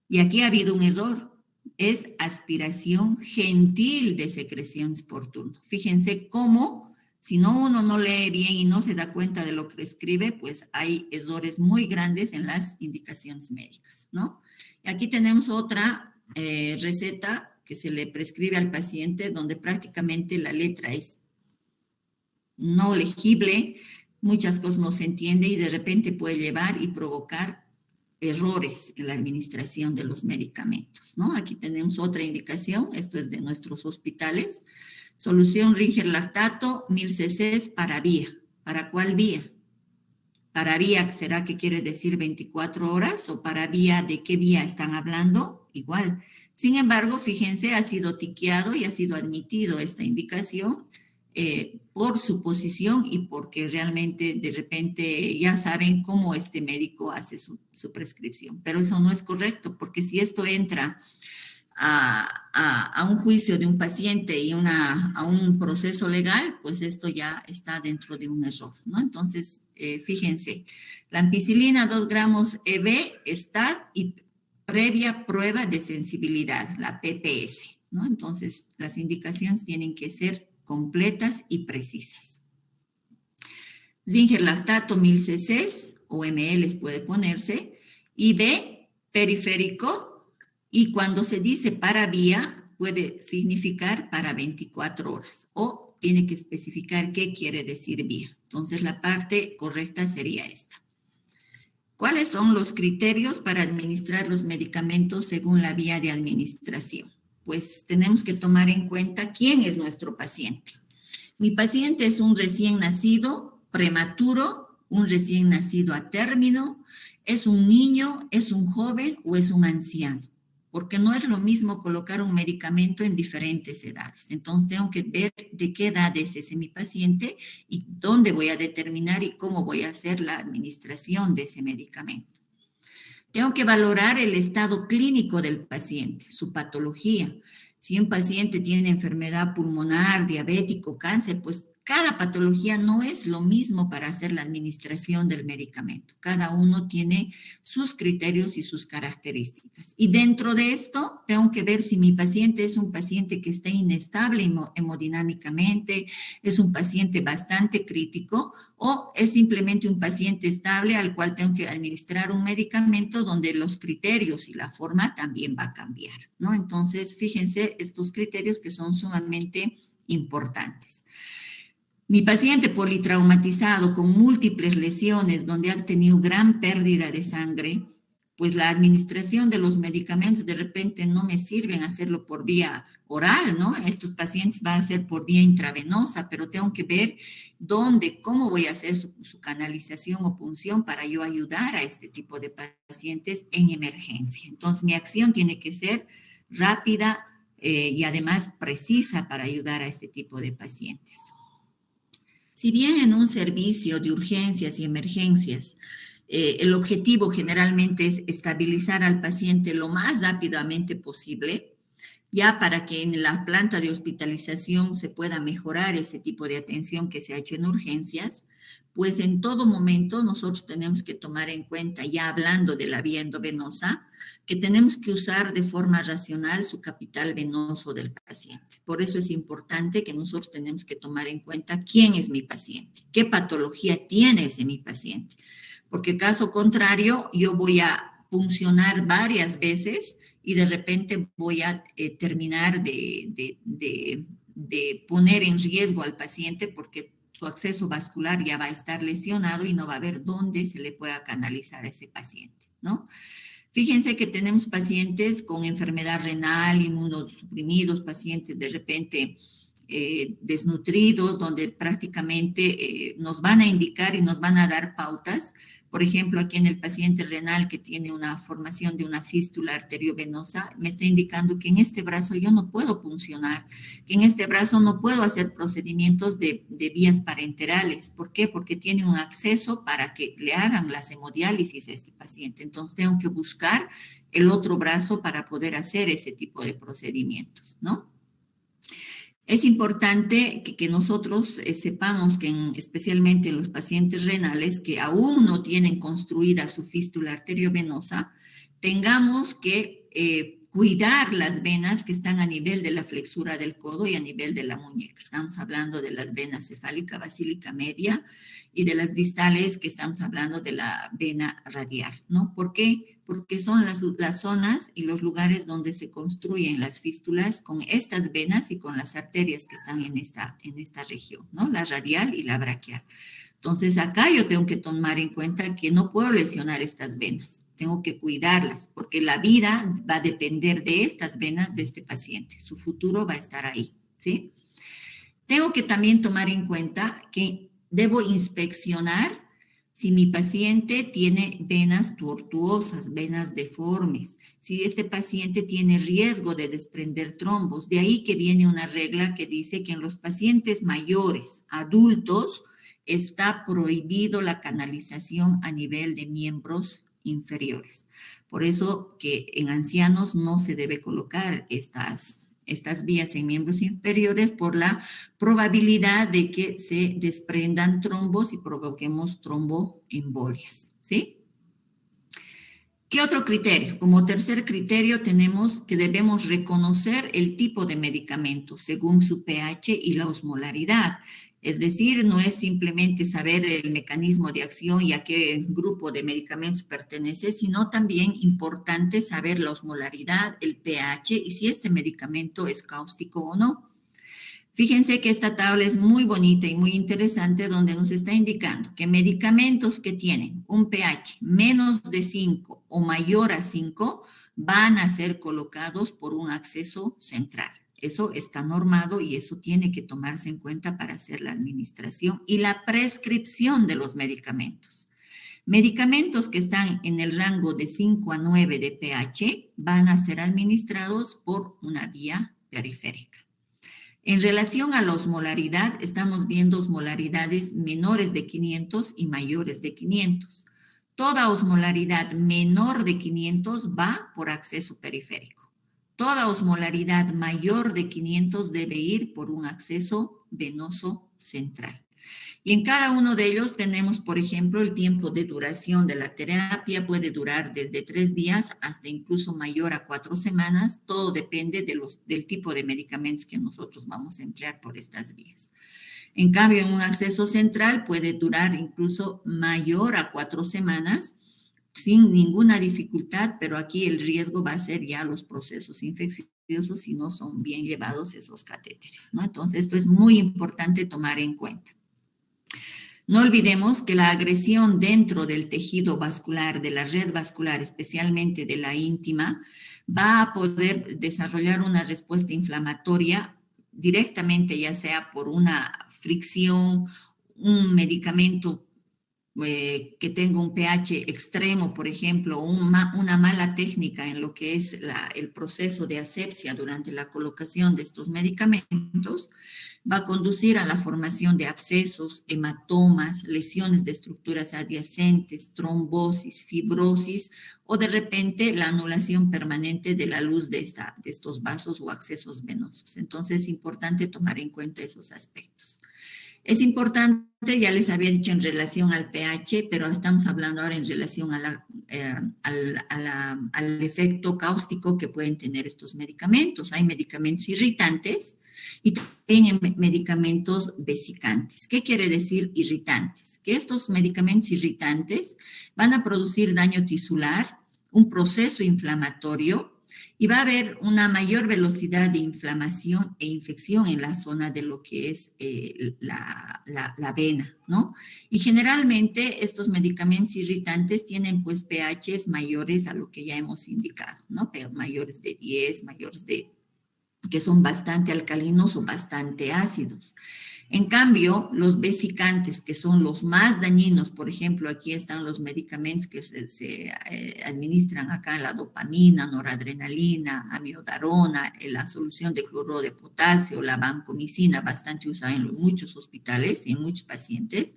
Y aquí ha habido un error. Es aspiración gentil de secreciones por turno. Fíjense cómo, si uno no lee bien y no se da cuenta de lo que escribe, pues hay errores muy grandes en las indicaciones médicas, ¿no? Y aquí tenemos otra receta que se le prescribe al paciente, donde prácticamente la letra es no legible, muchas cosas no se entiende y de repente puede llevar y provocar errores en la administración de los medicamentos, ¿no? Aquí tenemos otra indicación, esto es de nuestros hospitales, solución Ringer lactato 1000 cc para vía. ¿Para cuál vía? Para vía, ¿será que quiere decir 24 horas? ¿O para vía, de qué vía están hablando? Igual. Sin embargo, fíjense, ha sido tiqueado y ha sido admitido esta indicación por su posición y porque realmente de repente ya saben cómo este médico hace su prescripción. Pero eso no es correcto, porque si esto entra a un juicio de un paciente y a un proceso legal, pues esto ya está dentro de un error, ¿no? Entonces, fíjense, la ampicilina 2 gramos EB está y previa prueba de sensibilidad, la PPS, ¿no? Entonces, las indicaciones tienen que ser completas y precisas. Zinger lactato 1000 cc o ml puede ponerse, IB periférico, y cuando se dice para vía puede significar para 24 horas o tiene que especificar qué quiere decir vía. Entonces la parte correcta sería esta. ¿Cuáles son los criterios para administrar los medicamentos según la vía de administración? Pues tenemos que tomar en cuenta quién es nuestro paciente. Mi paciente es un recién nacido prematuro, un recién nacido a término, es un niño, es un joven o es un anciano, porque no es lo mismo colocar un medicamento en diferentes edades. Entonces tengo que ver de qué edad es ese mi paciente y dónde voy a determinar y cómo voy a hacer la administración de ese medicamento. Tengo que valorar el estado clínico del paciente, su patología. Si un paciente tiene enfermedad pulmonar, diabético, cáncer, pues cada patología no es lo mismo para hacer la administración del medicamento. Cada uno tiene sus criterios y sus características. Y dentro de esto, tengo que ver si mi paciente es un paciente que esté inestable hemodinámicamente, es un paciente bastante crítico o es simplemente un paciente estable al cual tengo que administrar un medicamento donde los criterios y la forma también va a cambiar, ¿no? Entonces, fíjense estos criterios que son sumamente importantes. Mi paciente politraumatizado con múltiples lesiones donde ha tenido gran pérdida de sangre, pues la administración de los medicamentos de repente no me sirven hacerlo por vía oral, ¿no? Estos pacientes van a ser por vía intravenosa, pero tengo que ver dónde, cómo voy a hacer su canalización o punción para yo ayudar a este tipo de pacientes en emergencia. Entonces, mi acción tiene que ser rápida y además precisa para ayudar a este tipo de pacientes. Si bien en un servicio de urgencias y emergencias, el objetivo generalmente es estabilizar al paciente lo más rápidamente posible, ya para que en la planta de hospitalización se pueda mejorar ese tipo de atención que se ha hecho en urgencias, pues en todo momento nosotros tenemos que tomar en cuenta, ya hablando de la vía endovenosa, que tenemos que usar de forma racional su capital venoso del paciente. Por eso es importante que nosotros tenemos que tomar en cuenta quién es mi paciente, qué patología tiene ese mi paciente, porque caso contrario yo voy a puncionar varias veces y de repente voy a terminar de poner en riesgo al paciente porque su acceso vascular ya va a estar lesionado y no va a haber dónde se le pueda canalizar a ese paciente, ¿no? Fíjense que tenemos pacientes con enfermedad renal, inmunosuprimidos, pacientes de repente desnutridos, donde prácticamente nos van a indicar y nos van a dar pautas. Por ejemplo, aquí en el paciente renal que tiene una formación de una fístula arteriovenosa, me está indicando que en este brazo yo no puedo puncionar, que en este brazo no puedo hacer procedimientos de vías parenterales. ¿Por qué? Porque tiene un acceso para que le hagan las hemodiálisis a este paciente. Entonces, tengo que buscar el otro brazo para poder hacer ese tipo de procedimientos, ¿no? Es importante que nosotros sepamos que especialmente los pacientes renales que aún no tienen construida su fístula arteriovenosa, tengamos que cuidar las venas que están a nivel de la flexura del codo y a nivel de la muñeca. Estamos hablando de las venas cefálica, basílica media y de las distales que estamos hablando de la vena radial, ¿no? ¿Por qué? porque son las zonas y los lugares donde se construyen las fístulas con estas venas y con las arterias que están en esta región, ¿no? La radial y la braquial. Entonces, acá yo tengo que tomar en cuenta que no puedo lesionar estas venas, tengo que cuidarlas, porque la vida va a depender de estas venas de este paciente, su futuro va a estar ahí, ¿sí? Tengo que también tomar en cuenta que debo inspeccionar si mi paciente tiene venas tortuosas, venas deformes, si este paciente tiene riesgo de desprender trombos. De ahí que viene una regla que dice que en los pacientes mayores, adultos, está prohibido la canalización a nivel de miembros inferiores. Por eso que en ancianos no se debe colocar estas vías en miembros inferiores por la probabilidad de que se desprendan trombos y provoquemos tromboembolias, ¿sí? ¿Qué otro criterio? Como tercer criterio tenemos que debemos reconocer el tipo de medicamento según su pH y la osmolaridad. Es decir, no es simplemente saber el mecanismo de acción y a qué grupo de medicamentos pertenece, sino también importante saber la osmolaridad, el pH y si este medicamento es cáustico o no. Fíjense que esta tabla es muy bonita y muy interesante donde nos está indicando que medicamentos que tienen un pH menos de 5 o mayor a 5 van a ser colocados por un acceso central. Eso está normado y eso tiene que tomarse en cuenta para hacer la administración y la prescripción de los medicamentos. Medicamentos que están en el rango de 5 a 9 de pH van a ser administrados por una vía periférica. En relación a la osmolaridad, estamos viendo osmolaridades menores de 500 y mayores de 500. Toda osmolaridad menor de 500 va por acceso periférico. Toda osmolaridad mayor de 500 debe ir por un acceso venoso central. Y en cada uno de ellos tenemos, por ejemplo, el tiempo de duración de la terapia puede durar desde 3 días hasta incluso mayor a 4 semanas. Todo depende del tipo de medicamentos que nosotros vamos a emplear por estas vías. En cambio, en un acceso central puede durar incluso mayor a 4 semanas sin ninguna dificultad, pero aquí el riesgo va a ser ya los procesos infecciosos si no son bien llevados esos catéteres, ¿no? Entonces, esto es muy importante tomar en cuenta. No olvidemos que la agresión dentro del tejido vascular, de la red vascular, especialmente de la íntima, va a poder desarrollar una respuesta inflamatoria directamente, ya sea por una fricción, un medicamento que tenga un pH extremo, por ejemplo, una mala técnica en lo que es el proceso de asepsia durante la colocación de estos medicamentos, va a conducir a la formación de abscesos, hematomas, lesiones de estructuras adyacentes, trombosis, fibrosis o de repente la anulación permanente de la luz de estos vasos o accesos venosos. Entonces es importante tomar en cuenta esos aspectos. Es importante, ya les había dicho en relación al pH, pero estamos hablando ahora en relación al efecto cáustico que pueden tener estos medicamentos. Hay medicamentos irritantes y también medicamentos vesicantes. ¿Qué quiere decir irritantes? Que estos medicamentos irritantes van a producir daño tisular, un proceso inflamatorio, y va a haber una mayor velocidad de inflamación e infección en la zona de lo que es la vena, ¿no? Y generalmente estos medicamentos irritantes tienen pues pHs mayores a lo que ya hemos indicado, ¿no? Pero mayores de 10, que son bastante alcalinos o bastante ácidos. En cambio, los vesicantes, que son los más dañinos, por ejemplo, aquí están los medicamentos que se administran acá, la dopamina, noradrenalina, amiodarona, la solución de cloruro de potasio, la vancomicina, bastante usada en muchos hospitales y en muchos pacientes,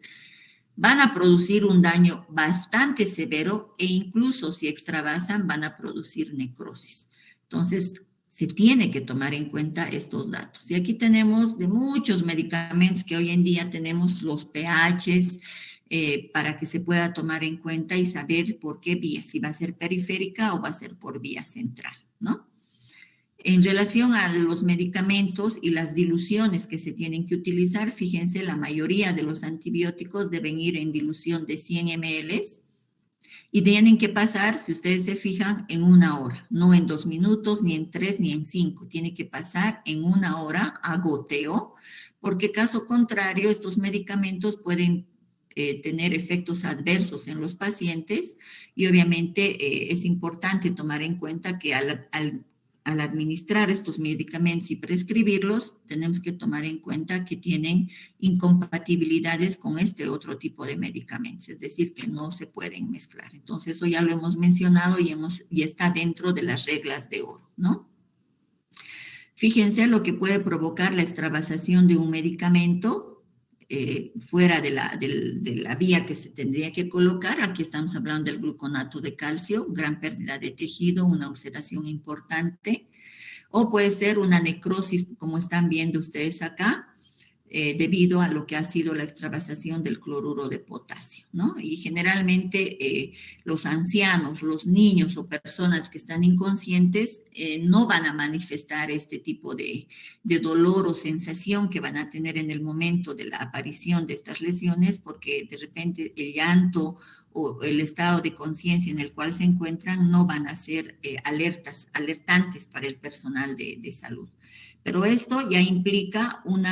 van a producir un daño bastante severo e incluso si extravasan van a producir necrosis. Entonces, se tiene que tomar en cuenta estos datos. Y aquí tenemos de muchos medicamentos que hoy en día tenemos los pHs para que se pueda tomar en cuenta y saber por qué vía, si va a ser periférica o va a ser por vía central, ¿no? En relación a los medicamentos y las diluciones que se tienen que utilizar, fíjense, la mayoría de los antibióticos deben ir en dilución de 100 ml Y tienen que pasar, si ustedes se fijan, en 1 hora, no en 2 minutos, ni en 3, ni en 5. Tiene que pasar en 1 hora a goteo, porque caso contrario, estos medicamentos pueden tener efectos adversos en los pacientes y obviamente es importante tomar en cuenta que al administrar estos medicamentos y prescribirlos, tenemos que tomar en cuenta que tienen incompatibilidades con este otro tipo de medicamentos, es decir, que no se pueden mezclar. Entonces, eso ya lo hemos mencionado y está dentro de las reglas de oro, ¿no? Fíjense lo que puede provocar la extravasación de un medicamento fuera de la vía que se tendría que colocar. Aquí estamos hablando del gluconato de calcio, gran pérdida de tejido, una ulceración importante, o puede ser una necrosis, como están viendo ustedes acá, debido a lo que ha sido la extravasación del cloruro de potasio, ¿no? Y generalmente los ancianos, los niños o personas que están inconscientes no van a manifestar este tipo de dolor o sensación que van a tener en el momento de la aparición de estas lesiones, porque de repente el llanto o el estado de conciencia en el cual se encuentran no van a ser alertantes para el personal de salud. Pero esto ya implica un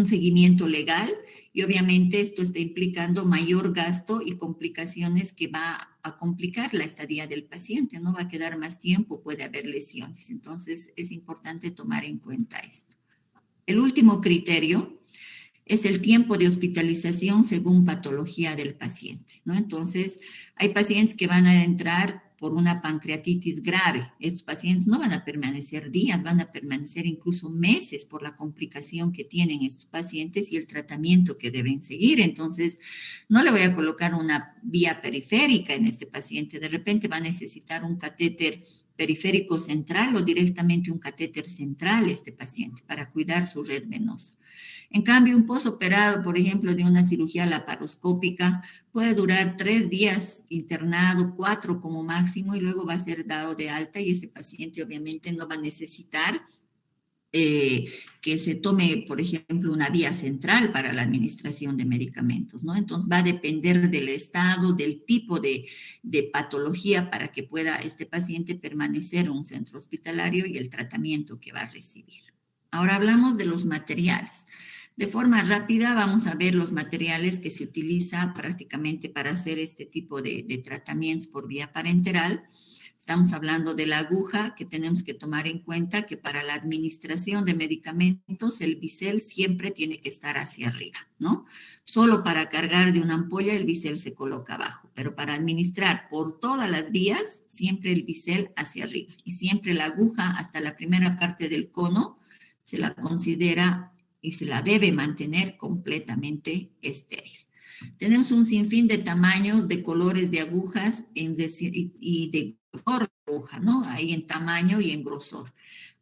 seguimiento legal y obviamente esto está implicando mayor gasto y complicaciones que va a complicar la estadía del paciente, no va a quedar más tiempo, puede haber lesiones. Entonces es importante tomar en cuenta esto. El último criterio es el tiempo de hospitalización según patología del paciente, ¿no? Entonces, hay pacientes que van a entrar por una pancreatitis grave. Estos pacientes no van a permanecer días, van a permanecer incluso meses por la complicación que tienen estos pacientes y el tratamiento que deben seguir. Entonces, no le voy a colocar una vía periférica en este paciente. De repente va a necesitar un catéter periférico central o directamente un catéter central este paciente para cuidar su red venosa. En cambio, un postoperado, por ejemplo, de una cirugía laparoscópica puede durar 3 días internado, 4 como máximo, y luego va a ser dado de alta y ese paciente obviamente no va a necesitar que se tome, por ejemplo, una vía central para la administración de medicamentos, ¿no? Entonces va a depender del estado, del tipo de patología para que pueda este paciente permanecer en un centro hospitalario y el tratamiento que va a recibir. Ahora hablamos de los materiales. De forma rápida vamos a ver los materiales que se utiliza prácticamente para hacer este tipo de tratamientos por vía parenteral. Estamos hablando de la aguja, que tenemos que tomar en cuenta que para la administración de medicamentos el bisel siempre tiene que estar hacia arriba, ¿no? Solo para cargar de una ampolla el bisel se coloca abajo, pero para administrar por todas las vías siempre el bisel hacia arriba y siempre la aguja hasta la primera parte del cono se la considera y se la debe mantener completamente estéril. Tenemos un sinfín de tamaños, de colores de agujas y de grosor de aguja, ¿no? Ahí en tamaño y en grosor.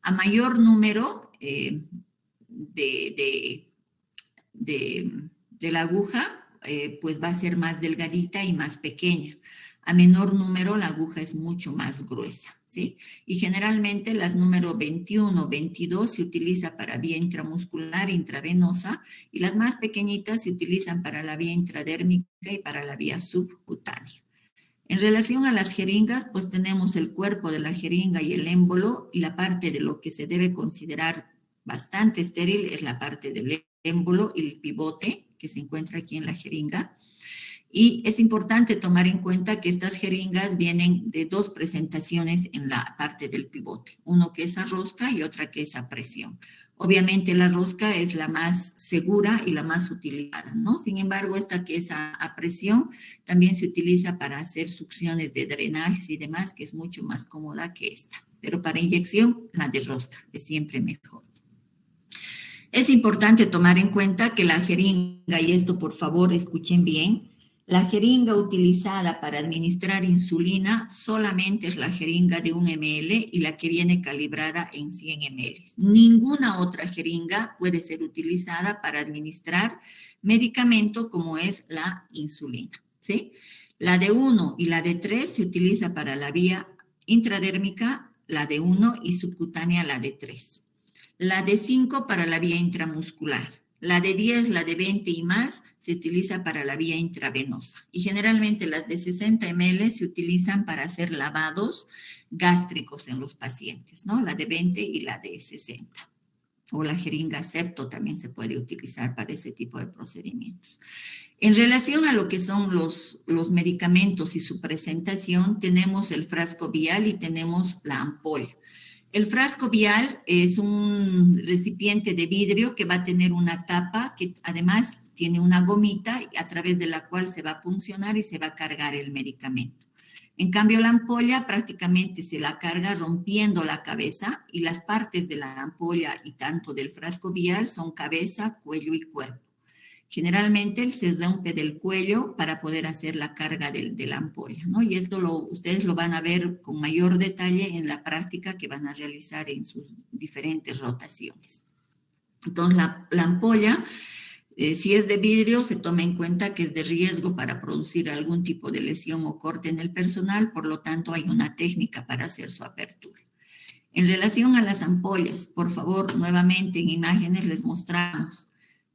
A mayor número de la aguja, pues va a ser más delgadita y más pequeña. A menor número, la aguja es mucho más gruesa, ¿sí? Y generalmente las número 21, 22 se utiliza para vía intramuscular, intravenosa, y las más pequeñitas se utilizan para la vía intradérmica y para la vía subcutánea. En relación a las jeringas, pues tenemos el cuerpo de la jeringa y el émbolo, y la parte de lo que se debe considerar bastante estéril es la parte del émbolo y el pivote que se encuentra aquí en la jeringa. Y es importante tomar en cuenta que estas jeringas vienen de 2 presentaciones en la parte del pivote, uno que es a rosca y otra que es a presión. Obviamente la rosca es la más segura y la más utilizada, ¿no? Sin embargo, esta que es a presión también se utiliza para hacer succiones de drenajes y demás, que es mucho más cómoda que esta. Pero para inyección, la de rosca es siempre mejor. Es importante tomar en cuenta que la jeringa, y esto por favor escuchen bien, la jeringa utilizada para administrar insulina solamente es la jeringa de 1 ml y la que viene calibrada en 100 ml. Ninguna otra jeringa puede ser utilizada para administrar medicamento como es la insulina, ¿sí? La de 1 y la de 3 se utiliza para la vía intradérmica, la de 1 y subcutánea la de 3. La de 5 para la vía intramuscular. La de 10, la de 20 y más se utiliza para la vía intravenosa y generalmente las de 60 ml se utilizan para hacer lavados gástricos en los pacientes, ¿no? La de 20 y la de 60. O la jeringa septo también se puede utilizar para ese tipo de procedimientos. En relación a lo que son los medicamentos y su presentación, tenemos el frasco vial y tenemos la ampolla. El frasco vial es un recipiente de vidrio que va a tener una tapa que además tiene una gomita a través de la cual se va a puncionar y se va a cargar el medicamento. En cambio, la ampolla prácticamente se la carga rompiendo la cabeza y las partes de la ampolla y tanto del frasco vial son cabeza, cuello y cuerpo. Generalmente se rompe del cuello para poder hacer la carga de la ampolla, ¿no? Y esto ustedes lo van a ver con mayor detalle en la práctica que van a realizar en sus diferentes rotaciones. Entonces, la ampolla, si es de vidrio, se toma en cuenta que es de riesgo para producir algún tipo de lesión o corte en el personal, por lo tanto, hay una técnica para hacer su apertura. En relación a las ampollas, por favor, nuevamente en imágenes les mostramos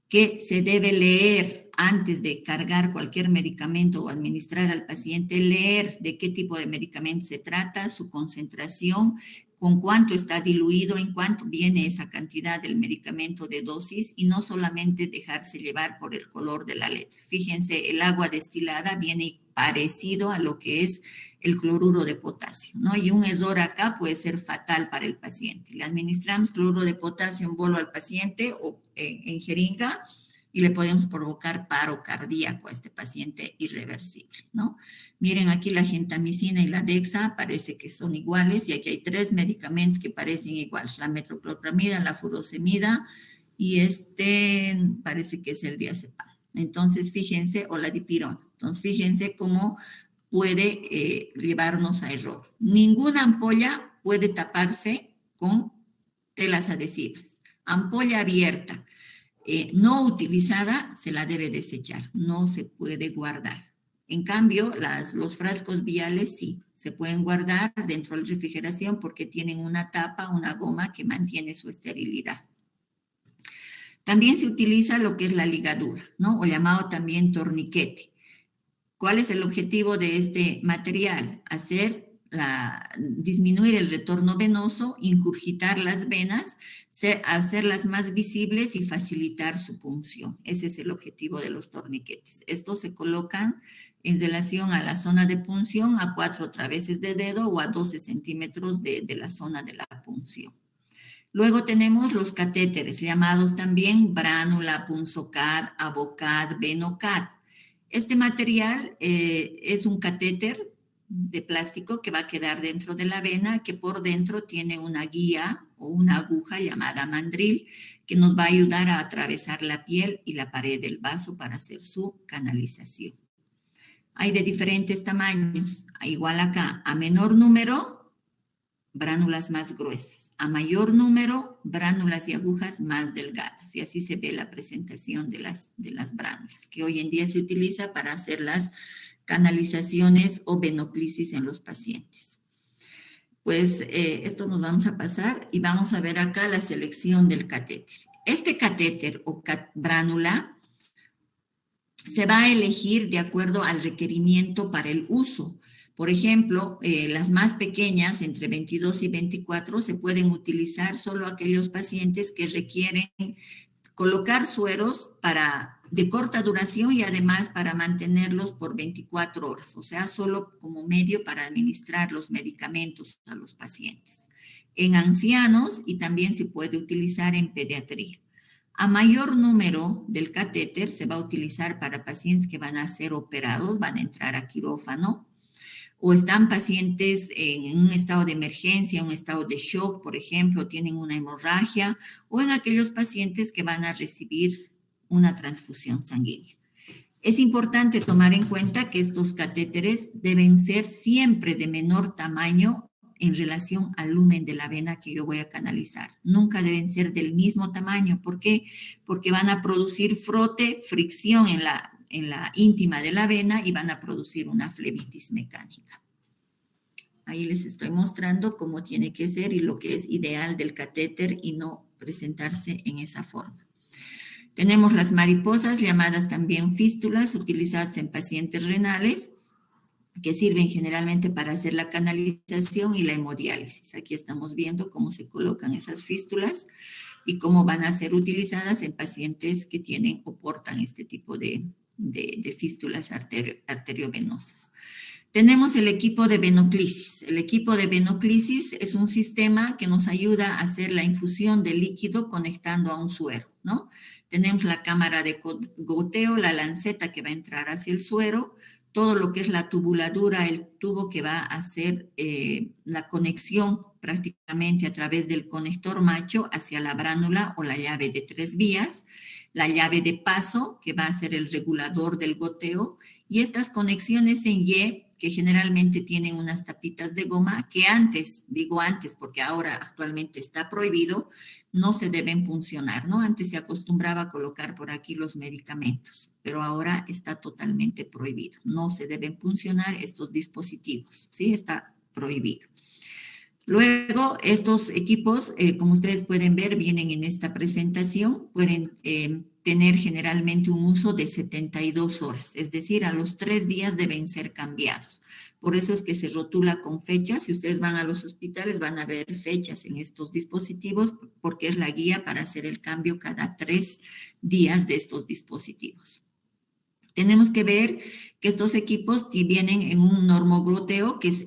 que se debe leer antes de cargar cualquier medicamento o administrar al paciente, leer de qué tipo de medicamento se trata, su concentración, con cuánto está diluido, en cuánto viene esa cantidad del medicamento de dosis y no solamente dejarse llevar por el color de la letra. Fíjense, el agua destilada viene parecido a lo que es el cloruro de potasio, ¿no? Y un error acá puede ser fatal para el paciente. Le administramos cloruro de potasio en bolo al paciente o en jeringa y le podemos provocar paro cardíaco a este paciente irreversible, ¿no? Miren aquí la gentamicina y la dexa parece que son iguales y aquí hay 3 medicamentos que parecen iguales, la metoclopramida, la furosemida y este parece que es el diazepam. Entonces, fíjense, o la dipirona. Entonces, fíjense cómo puede llevarnos a error. Ninguna ampolla puede taparse con telas adhesivas. Ampolla abierta, no utilizada, se la debe desechar, no se puede guardar. En cambio, los frascos viales sí, se pueden guardar dentro de la refrigeración porque tienen una tapa, una goma que mantiene su esterilidad. También se utiliza lo que es la ligadura, ¿no? O llamado también torniquete. ¿Cuál es el objetivo de este material? Disminuir el retorno venoso, ingurgitar las venas, hacerlas más visibles y facilitar su punción. Ese es el objetivo de los torniquetes. Estos se colocan en relación a la zona de punción a 4 traveses de dedo o a 12 centímetros de la zona de la punción. Luego tenemos los catéteres, llamados también bránula, punzocad, abocad, venocad. Este material es un catéter de plástico que va a quedar dentro de la vena, que por dentro tiene una guía o una aguja llamada mandril, que nos va a ayudar a atravesar la piel y la pared del vaso para hacer su canalización. Hay de diferentes tamaños, igual acá, a menor número, bránulas más gruesas, a mayor número, bránulas y agujas más delgadas. Y así se ve la presentación de las bránulas, que hoy en día se utiliza para hacer las canalizaciones o venoclisis en los pacientes. Pues esto nos vamos a pasar y vamos a ver acá la selección del catéter. Este catéter o bránula se va a elegir de acuerdo al requerimiento para el uso. Por ejemplo, las más pequeñas, entre 22 y 24, se pueden utilizar solo aquellos pacientes que requieren colocar sueros de corta duración y además para mantenerlos por 24 horas, o sea, solo como medio para administrar los medicamentos a los pacientes. En ancianos y también se puede utilizar en pediatría. A mayor número del catéter se va a utilizar para pacientes que van a ser operados, van a entrar a quirófano, o están pacientes en un estado de emergencia, un estado de shock, por ejemplo, tienen una hemorragia, o en aquellos pacientes que van a recibir una transfusión sanguínea. Es importante tomar en cuenta que estos catéteres deben ser siempre de menor tamaño en relación al lumen de la vena que yo voy a canalizar. Nunca deben ser del mismo tamaño. ¿Por qué? Porque van a producir frote, fricción en la íntima de la vena y van a producir una flebitis mecánica. Ahí les estoy mostrando cómo tiene que ser y lo que es ideal del catéter y no presentarse en esa forma. Tenemos las mariposas, llamadas también fístulas, utilizadas en pacientes renales, que sirven generalmente para hacer la canalización y la hemodiálisis. Aquí estamos viendo cómo se colocan esas fístulas y cómo van a ser utilizadas en pacientes que tienen o portan este tipo de fístulas arteriovenosas. Tenemos el equipo de venoclisis. El equipo de venoclisis es un sistema que nos ayuda a hacer la infusión de líquido conectando a un suero, ¿no? Tenemos la cámara de goteo, la lanceta que va a entrar hacia el suero, todo lo que es la tubuladura, el tubo que va a hacer la conexión prácticamente a través del conector macho hacia la bránula o la llave de 3 vías, la llave de paso que va a ser el regulador del goteo y estas conexiones en Y que generalmente tienen unas tapitas de goma que antes, digo antes porque ahora actualmente está prohibido, no se deben puncionar, ¿no? Antes se acostumbraba a colocar por aquí los medicamentos, pero ahora está totalmente prohibido. No se deben puncionar estos dispositivos, ¿sí? Está prohibido. Luego, estos equipos, como ustedes pueden ver, vienen en esta presentación, pueden tener generalmente un uso de 72 horas, es decir, a los 3 días deben ser cambiados. Por eso es que se rotula con fechas. Si ustedes van a los hospitales, van a ver fechas en estos dispositivos, porque es la guía para hacer el cambio cada 3 días de estos dispositivos. Tenemos que ver que estos equipos vienen en un normogoteo, que es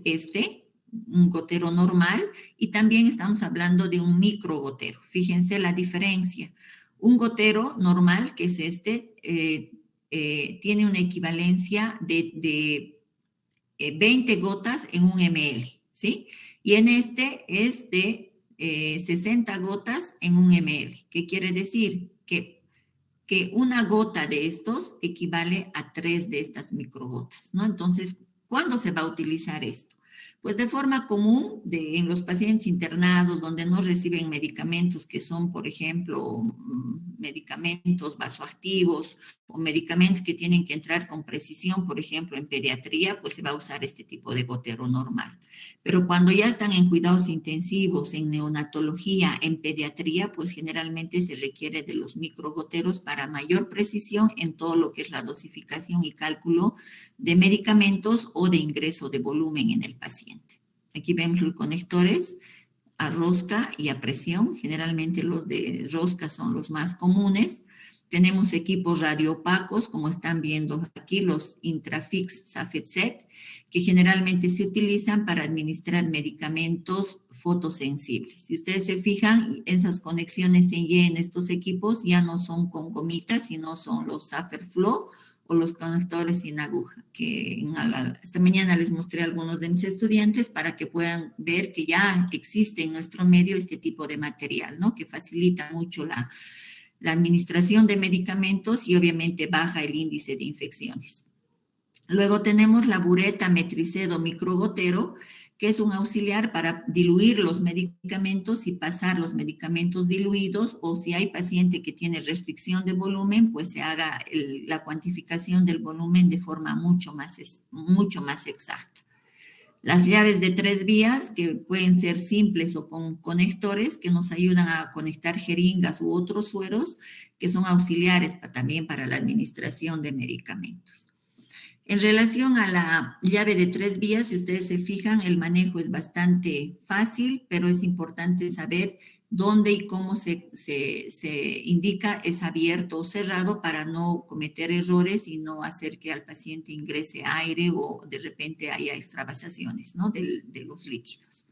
un gotero normal, y también estamos hablando de un microgotero. Fíjense la diferencia. Un gotero normal, que es tiene una equivalencia de 20 gotas en 1 ml, ¿sí? Y en este es de 60 gotas en 1 ml. ¿Qué quiere decir? Que una gota de estos equivale a 3 de estas microgotas, ¿no? Entonces, ¿cuándo se va a utilizar esto? Pues de forma común en los pacientes internados donde no reciben medicamentos que son, por ejemplo, medicamentos vasoactivos o medicamentos que tienen que entrar con precisión, por ejemplo, en pediatría, pues se va a usar este tipo de gotero normal. Pero cuando ya están en cuidados intensivos, en neonatología, en pediatría, pues generalmente se requiere de los microgoteros para mayor precisión en todo lo que es la dosificación y cálculo de medicamentos o de ingreso de volumen en el paciente. Aquí vemos los conectores a rosca y a presión. Generalmente los de rosca son los más comunes. Tenemos equipos radioopacos, como están viendo aquí, los Intrafix Safetset, que generalmente se utilizan para administrar medicamentos fotosensibles. Si ustedes se fijan, esas conexiones en Y en estos equipos ya no son con gomitas, sino son los Saffer-Flow o los conectores sin aguja, que esta mañana les mostré a algunos de mis estudiantes para que puedan ver que ya existe en nuestro medio este tipo de material, ¿no? Que facilita mucho la administración de medicamentos y obviamente baja el índice de infecciones. Luego tenemos la bureta metricedo microgotero, que es un auxiliar para diluir los medicamentos y pasar los medicamentos diluidos, o si hay paciente que tiene restricción de volumen, pues se haga la cuantificación del volumen de forma mucho más exacta. Las llaves de 3 vías, que pueden ser simples o con conectores, que nos ayudan a conectar jeringas u otros sueros, que son auxiliares también para la administración de medicamentos. En relación a la llave de 3 vías, si ustedes se fijan, el manejo es bastante fácil, pero es importante saber dónde y cómo se indica es abierto o cerrado para no cometer errores y no hacer que al paciente ingrese aire o de repente haya extravasaciones, ¿no? de los líquidos.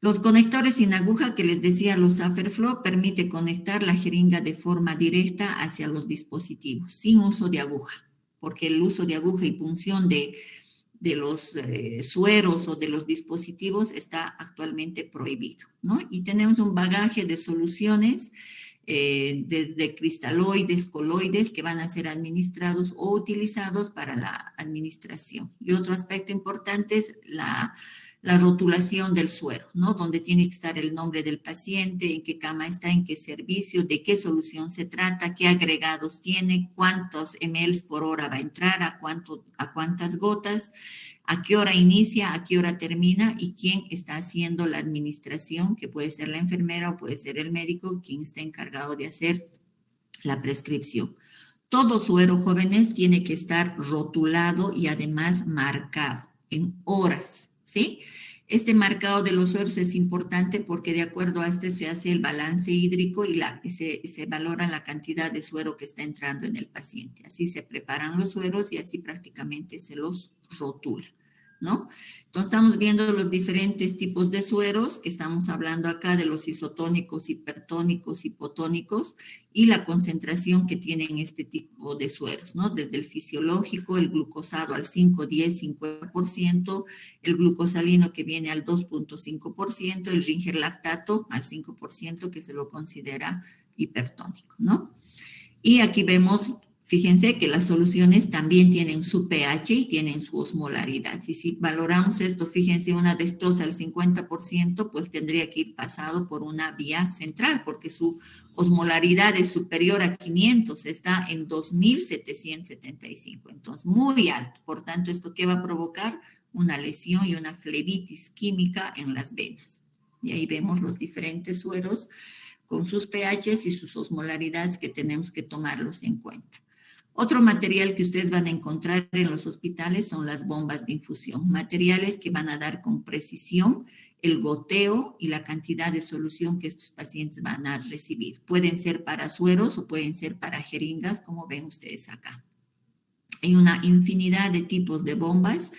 Los conectores sin aguja que les decía, los Saffer-Flow, permite conectar la jeringa de forma directa hacia los dispositivos, sin uso de aguja, porque el uso de aguja y punción de los sueros o de los dispositivos está actualmente prohibido, ¿no? Y tenemos un bagaje de soluciones desde cristaloides, coloides, que van a ser administrados o utilizados para la administración. Y otro aspecto importante es la rotulación del suero, ¿no? Donde tiene que estar el nombre del paciente, en qué cama está, en qué servicio, de qué solución se trata, qué agregados tiene, cuántos ml por hora va a entrar, a cuántas gotas, a qué hora inicia, a qué hora termina y quién está haciendo la administración, que puede ser la enfermera o puede ser el médico, quien está encargado de hacer la prescripción. Todo suero, jóvenes, tiene que estar rotulado y además marcado en horas, ¿sí? Este marcado de los sueros es importante porque de acuerdo a este se hace el balance hídrico y se valora la cantidad de suero que está entrando en el paciente. Así se preparan los sueros y así prácticamente se los rotula, ¿no? Entonces estamos viendo los diferentes tipos de sueros, que estamos hablando acá de los isotónicos, hipertónicos, hipotónicos, y la concentración que tienen este tipo de sueros, ¿no? Desde el fisiológico, el glucosado al 5, 10, 50%, el glucosalino que viene al 2.5%, el ringer lactato al 5%, que se lo considera hipertónico, ¿no? Y aquí vemos, fíjense que las soluciones también tienen su pH y tienen su osmolaridad. Y si valoramos esto, fíjense, una dextrosa al 50%, pues tendría que ir pasado por una vía central, porque su osmolaridad es superior a 500, está en 2.775, entonces muy alto. Por tanto, ¿esto qué va a provocar? Una lesión y una flebitis química en las venas. Y ahí vemos los diferentes sueros con sus pHs y sus osmolaridades que tenemos que tomarlos en cuenta. Otro material que ustedes van a encontrar en los hospitales son las bombas de infusión, materiales que van a dar con precisión el goteo y la cantidad de solución que estos pacientes van a recibir. Pueden ser para sueros o pueden ser para jeringas, como ven ustedes acá. Hay una infinidad de tipos de bombas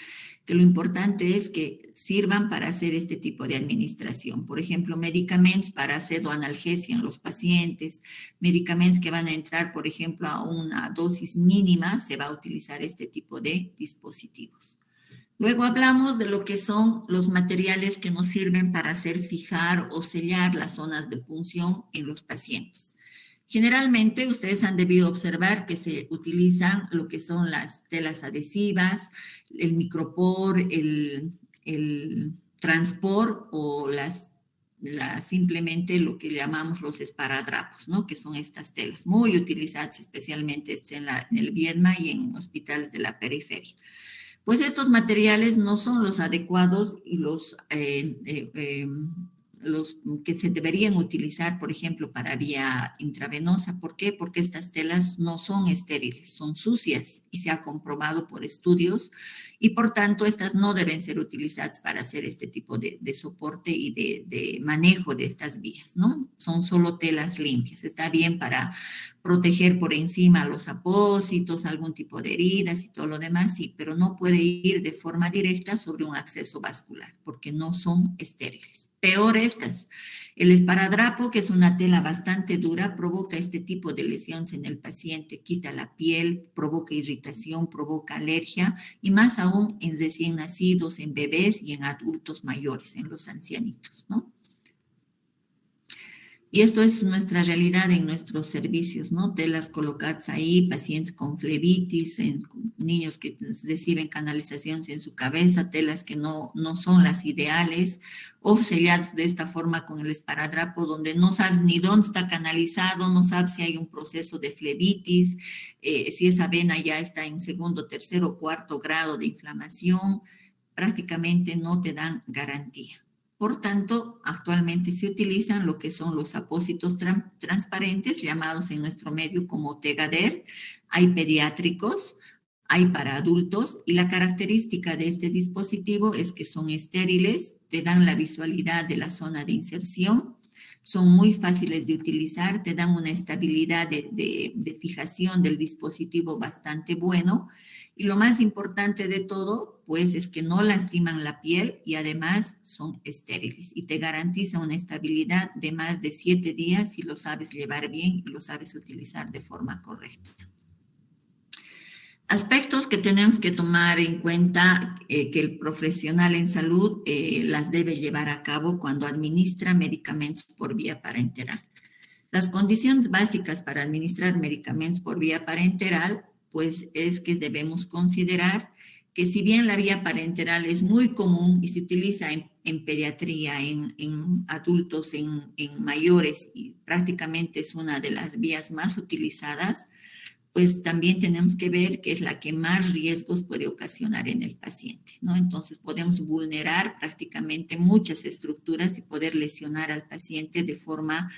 que lo importante es que sirvan para hacer este tipo de administración. Por ejemplo, medicamentos para pseudoanalgesia en los pacientes, medicamentos que van a entrar, por ejemplo, a una dosis mínima, se va a utilizar este tipo de dispositivos. Luego hablamos de lo que son los materiales que nos sirven para hacer fijar o sellar las zonas de punción en los pacientes. Generalmente ustedes han debido observar que se utilizan lo que son las telas adhesivas, el micropor, el transpor o simplemente lo que llamamos los esparadrapos, ¿no? Que son estas telas muy utilizadas especialmente en el Viedma y en hospitales de la periferia. Pues estos materiales no son los adecuados y los que se deberían utilizar, por ejemplo, para vía intravenosa. ¿Por qué? Porque estas telas no son estériles, son sucias y se ha comprobado por estudios y por tanto estas no deben ser utilizadas para hacer este tipo de soporte y de manejo de estas vías, ¿no? Son solo telas limpias. Está bien para proteger por encima los apósitos, algún tipo de heridas y todo lo demás, sí, pero no puede ir de forma directa sobre un acceso vascular porque no son estériles. Peor estas, el esparadrapo, que es una tela bastante dura, provoca este tipo de lesiones en el paciente, quita la piel, provoca irritación, provoca alergia y más aún en recién nacidos, en bebés y en adultos mayores, en los ancianitos, ¿no? Y esto es nuestra realidad en nuestros servicios, ¿no? Telas colocadas ahí, pacientes con flebitis, niños que reciben canalizaciones en su cabeza, telas que no son las ideales, o selladas de esta forma con el esparadrapo, donde no sabes ni dónde está canalizado, no sabes si hay un proceso de flebitis, si esa vena ya está en segundo, tercero, cuarto grado de inflamación, prácticamente no te dan garantía. Por tanto, actualmente se utilizan lo que son los apósitos transparentes, llamados en nuestro medio como Tegader. Hay pediátricos, hay para adultos, y la característica de este dispositivo es que son estériles, te dan la visualidad de la zona de inserción, son muy fáciles de utilizar, te dan una estabilidad de fijación del dispositivo bastante bueno. Y lo más importante de todo, pues, es que no lastiman la piel y además son estériles y te garantiza una estabilidad de más de 7 días si lo sabes llevar bien y lo sabes utilizar de forma correcta. Aspectos que tenemos que tomar en cuenta que el profesional en salud las debe llevar a cabo cuando administra medicamentos por vía parenteral. Las condiciones básicas para administrar medicamentos por vía parenteral, pues es que debemos considerar que si bien la vía parenteral es muy común y se utiliza en pediatría, en adultos, en mayores, y prácticamente es una de las vías más utilizadas, pues también tenemos que ver que es la que más riesgos puede ocasionar en el paciente, ¿no? Entonces podemos vulnerar prácticamente muchas estructuras y poder lesionar al paciente de forma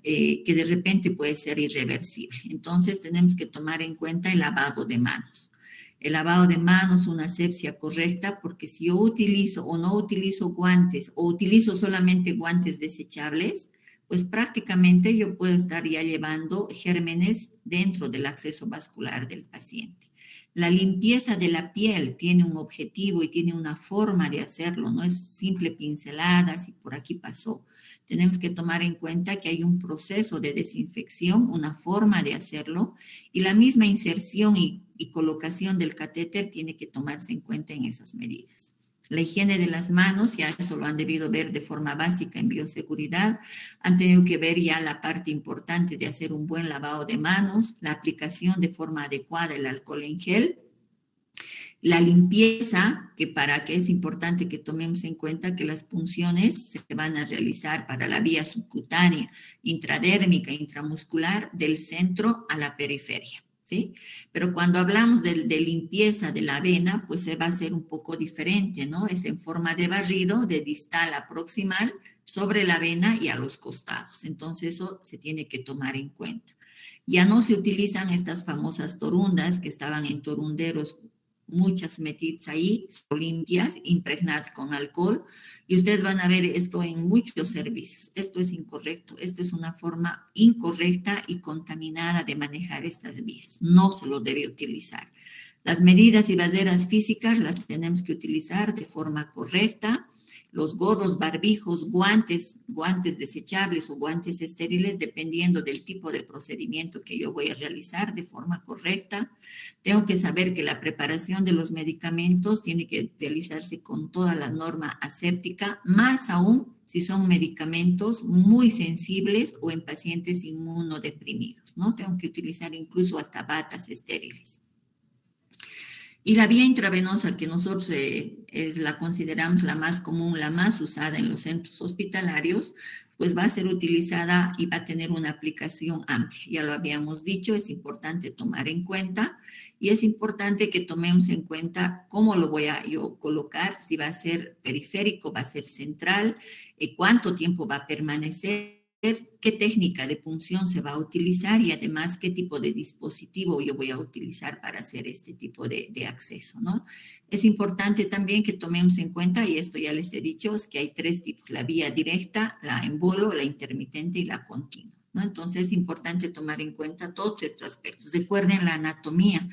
que de repente puede ser irreversible. Entonces tenemos que tomar en cuenta el lavado de manos. El lavado de manos, una asepsia correcta, porque si yo utilizo o no utilizo guantes o utilizo solamente guantes desechables, pues prácticamente yo puedo estar ya llevando gérmenes dentro del acceso vascular del paciente. La limpieza de la piel tiene un objetivo y tiene una forma de hacerlo, no es simple pinceladas y por aquí pasó. Tenemos que tomar en cuenta que hay un proceso de desinfección, una forma de hacerlo, y la misma inserción y colocación del catéter tiene que tomarse en cuenta en esas medidas. La higiene de las manos, ya eso lo han debido ver de forma básica en bioseguridad, han tenido que ver ya la parte importante de hacer un buen lavado de manos, la aplicación de forma adecuada del alcohol en gel, la limpieza, que para que es importante que tomemos en cuenta que las punciones se van a realizar para la vía subcutánea, intradérmica, intramuscular, del centro a la periferia. ¿Sí? Pero cuando hablamos de limpieza de la vena, pues se va a hacer un poco diferente, ¿no? Es en forma de barrido, de distal a proximal, sobre la vena y a los costados. Entonces eso se tiene que tomar en cuenta. Ya no se utilizan estas famosas torundas que estaban en torunderos, muchas metidas ahí, limpias, impregnadas con alcohol, y ustedes van a ver esto en muchos servicios. Esto es incorrecto, esto es una forma incorrecta y contaminada de manejar estas vías. No se lo debe utilizar. Las medidas y barreras físicas las tenemos que utilizar de forma correcta. Los gorros, barbijos, guantes desechables o guantes estériles, dependiendo del tipo de procedimiento que yo voy a realizar de forma correcta. Tengo que saber que la preparación de los medicamentos tiene que realizarse con toda la norma aséptica, más aún si son medicamentos muy sensibles o en pacientes inmunodeprimidos, ¿no? Tengo que utilizar incluso hasta batas estériles. Y la vía intravenosa, que nosotros la consideramos la más común, la más usada en los centros hospitalarios, pues va a ser utilizada y va a tener una aplicación amplia. Ya lo habíamos dicho, es importante tomar en cuenta y es importante que tomemos en cuenta cómo lo voy a yo colocar, si va a ser periférico, va a ser central, cuánto tiempo va a permanecer, qué técnica de punción se va a utilizar y además qué tipo de dispositivo yo voy a utilizar para hacer este tipo de acceso, ¿no? Es importante también que tomemos en cuenta, y esto ya les he dicho, es que hay tres tipos: la vía directa, la en bolo, la intermitente y la continua, ¿no? Entonces es importante tomar en cuenta todos estos aspectos. Recuerden la anatomía,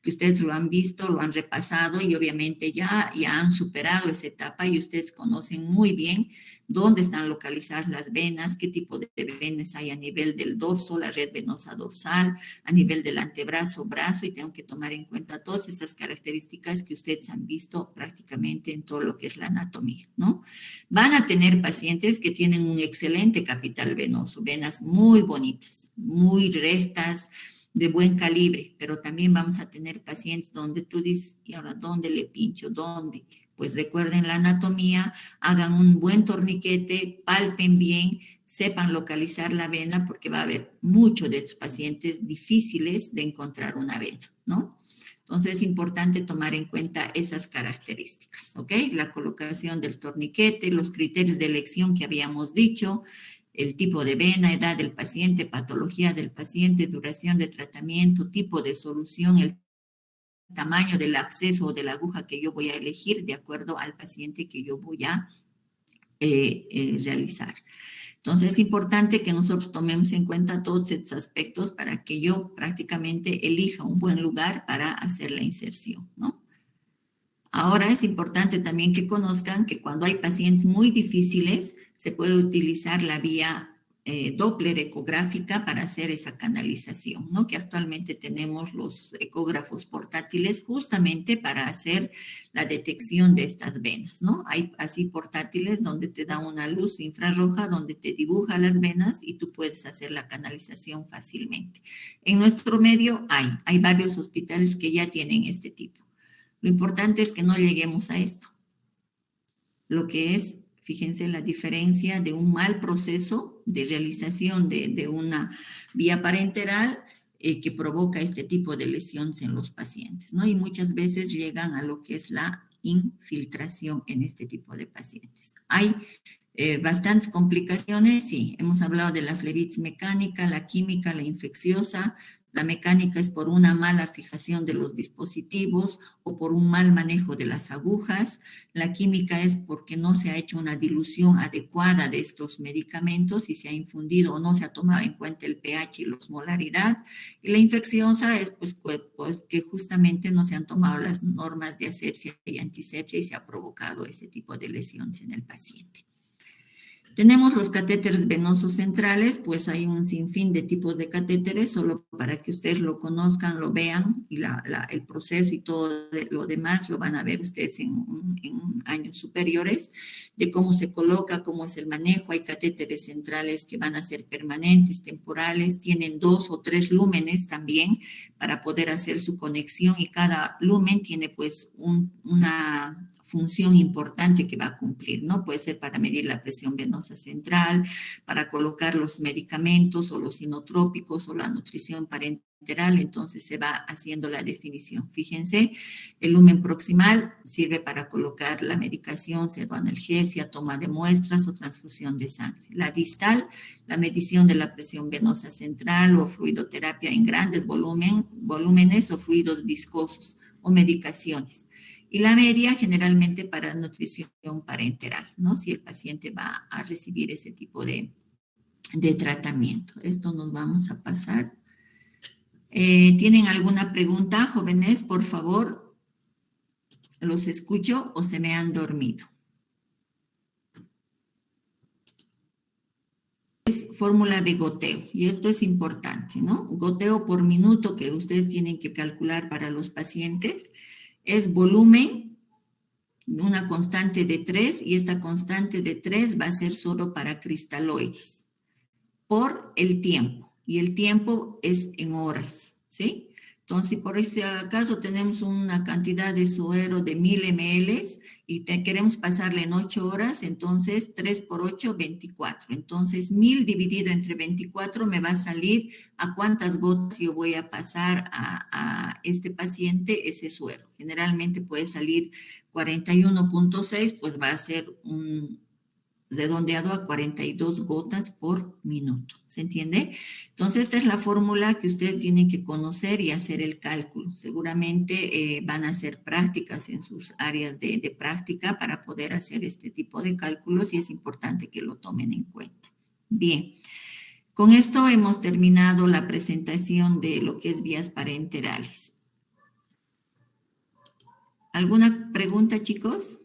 que ustedes lo han visto, lo han repasado y obviamente ya han superado esa etapa y ustedes conocen muy bien dónde están localizadas las venas, qué tipo de venas hay a nivel del dorso, la red venosa dorsal, a nivel del antebrazo, brazo, y tengo que tomar en cuenta todas esas características que ustedes han visto prácticamente en todo lo que es la anatomía, ¿no? Van a tener pacientes que tienen un excelente capital venoso, venas muy bonitas, muy rectas, de buen calibre, pero también vamos a tener pacientes donde tú dices, ¿y ahora dónde le pincho? ¿Dónde? Pues recuerden la anatomía, hagan un buen torniquete, palpen bien, sepan localizar la vena, porque va a haber muchos de estos pacientes difíciles de encontrar una vena, ¿no? Entonces es importante tomar en cuenta esas características, ¿ok? La colocación del torniquete, los criterios de elección que habíamos dicho, el tipo de vena, edad del paciente, patología del paciente, duración de tratamiento, tipo de solución, el tamaño del acceso o de la aguja que yo voy a elegir de acuerdo al paciente que yo voy a realizar. Entonces es importante que nosotros tomemos en cuenta todos estos aspectos para que yo prácticamente elija un buen lugar para hacer la inserción, ¿no? Ahora es importante también que conozcan que cuando hay pacientes muy difíciles, se puede utilizar la vía Doppler ecográfica para hacer esa canalización, ¿no? Que actualmente tenemos los ecógrafos portátiles justamente para hacer la detección de estas venas, ¿no? Hay así portátiles donde te da una luz infrarroja, donde te dibuja las venas y tú puedes hacer la canalización fácilmente. En nuestro medio hay varios hospitales que ya tienen este tipo. Lo importante es que no lleguemos a esto. Lo que es, fíjense la diferencia de un mal proceso de realización de una vía parenteral que provoca este tipo de lesiones en los pacientes, ¿no? Y muchas veces llegan a lo que es la infiltración en este tipo de pacientes. Hay bastantes complicaciones, sí, hemos hablado de la flebitis mecánica, la química, la infecciosa. La mecánica es por una mala fijación de los dispositivos o por un mal manejo de las agujas. La química es porque no se ha hecho una dilución adecuada de estos medicamentos y se ha infundido o no se ha tomado en cuenta el pH y la osmolaridad. Y la infecciosa es pues porque justamente no se han tomado las normas de asepsia y antisepsia y se ha provocado ese tipo de lesiones en el paciente. Tenemos los catéteres venosos centrales, pues hay un sinfín de tipos de catéteres, solo para que ustedes lo conozcan, lo vean, y el proceso y todo lo demás lo van a ver ustedes en años superiores, de cómo se coloca, cómo es el manejo. Hay catéteres centrales que van a ser permanentes, temporales, tienen 2 o 3 lúmenes también para poder hacer su conexión, y cada lumen tiene pues una función importante que va a cumplir, ¿no? Puede ser para medir la presión venosa central, para colocar los medicamentos o los inotrópicos o la nutrición parenteral, entonces se va haciendo la definición. Fíjense, el lumen proximal sirve para colocar la medicación, pseudoanalgesia, toma de muestras o transfusión de sangre. La distal, la medición de la presión venosa central o fluidoterapia en grandes volúmenes o fluidos viscosos o medicaciones. Y la media generalmente para nutrición parenteral, ¿no? Si el paciente va a recibir ese tipo de tratamiento. Esto nos vamos a pasar. ¿Tienen alguna pregunta, jóvenes? Por favor, los escucho o se me han dormido. Es fórmula de goteo y esto es importante, ¿no? Goteo por minuto que ustedes tienen que calcular para los pacientes. Es volumen, una constante de 3, y esta constante de 3 va a ser solo para cristaloides, por el tiempo, y el tiempo es en horas, ¿sí? Entonces, si por ese acaso tenemos una cantidad de suero de 1000 ml y queremos pasarle en 8 horas, entonces 3 por 8, 24. Entonces, 1000 dividido entre 24 me va a salir a cuántas gotas yo voy a pasar a este paciente ese suero. Generalmente puede salir 41.6, pues va a ser un redondeado a 42 gotas por minuto. ¿Se entiende? Entonces, esta es la fórmula que ustedes tienen que conocer y hacer el cálculo. Seguramente van a hacer prácticas en sus áreas de práctica para poder hacer este tipo de cálculos y es importante que lo tomen en cuenta. Bien, con esto hemos terminado la presentación de lo que es vías parenterales. ¿Alguna pregunta, chicos?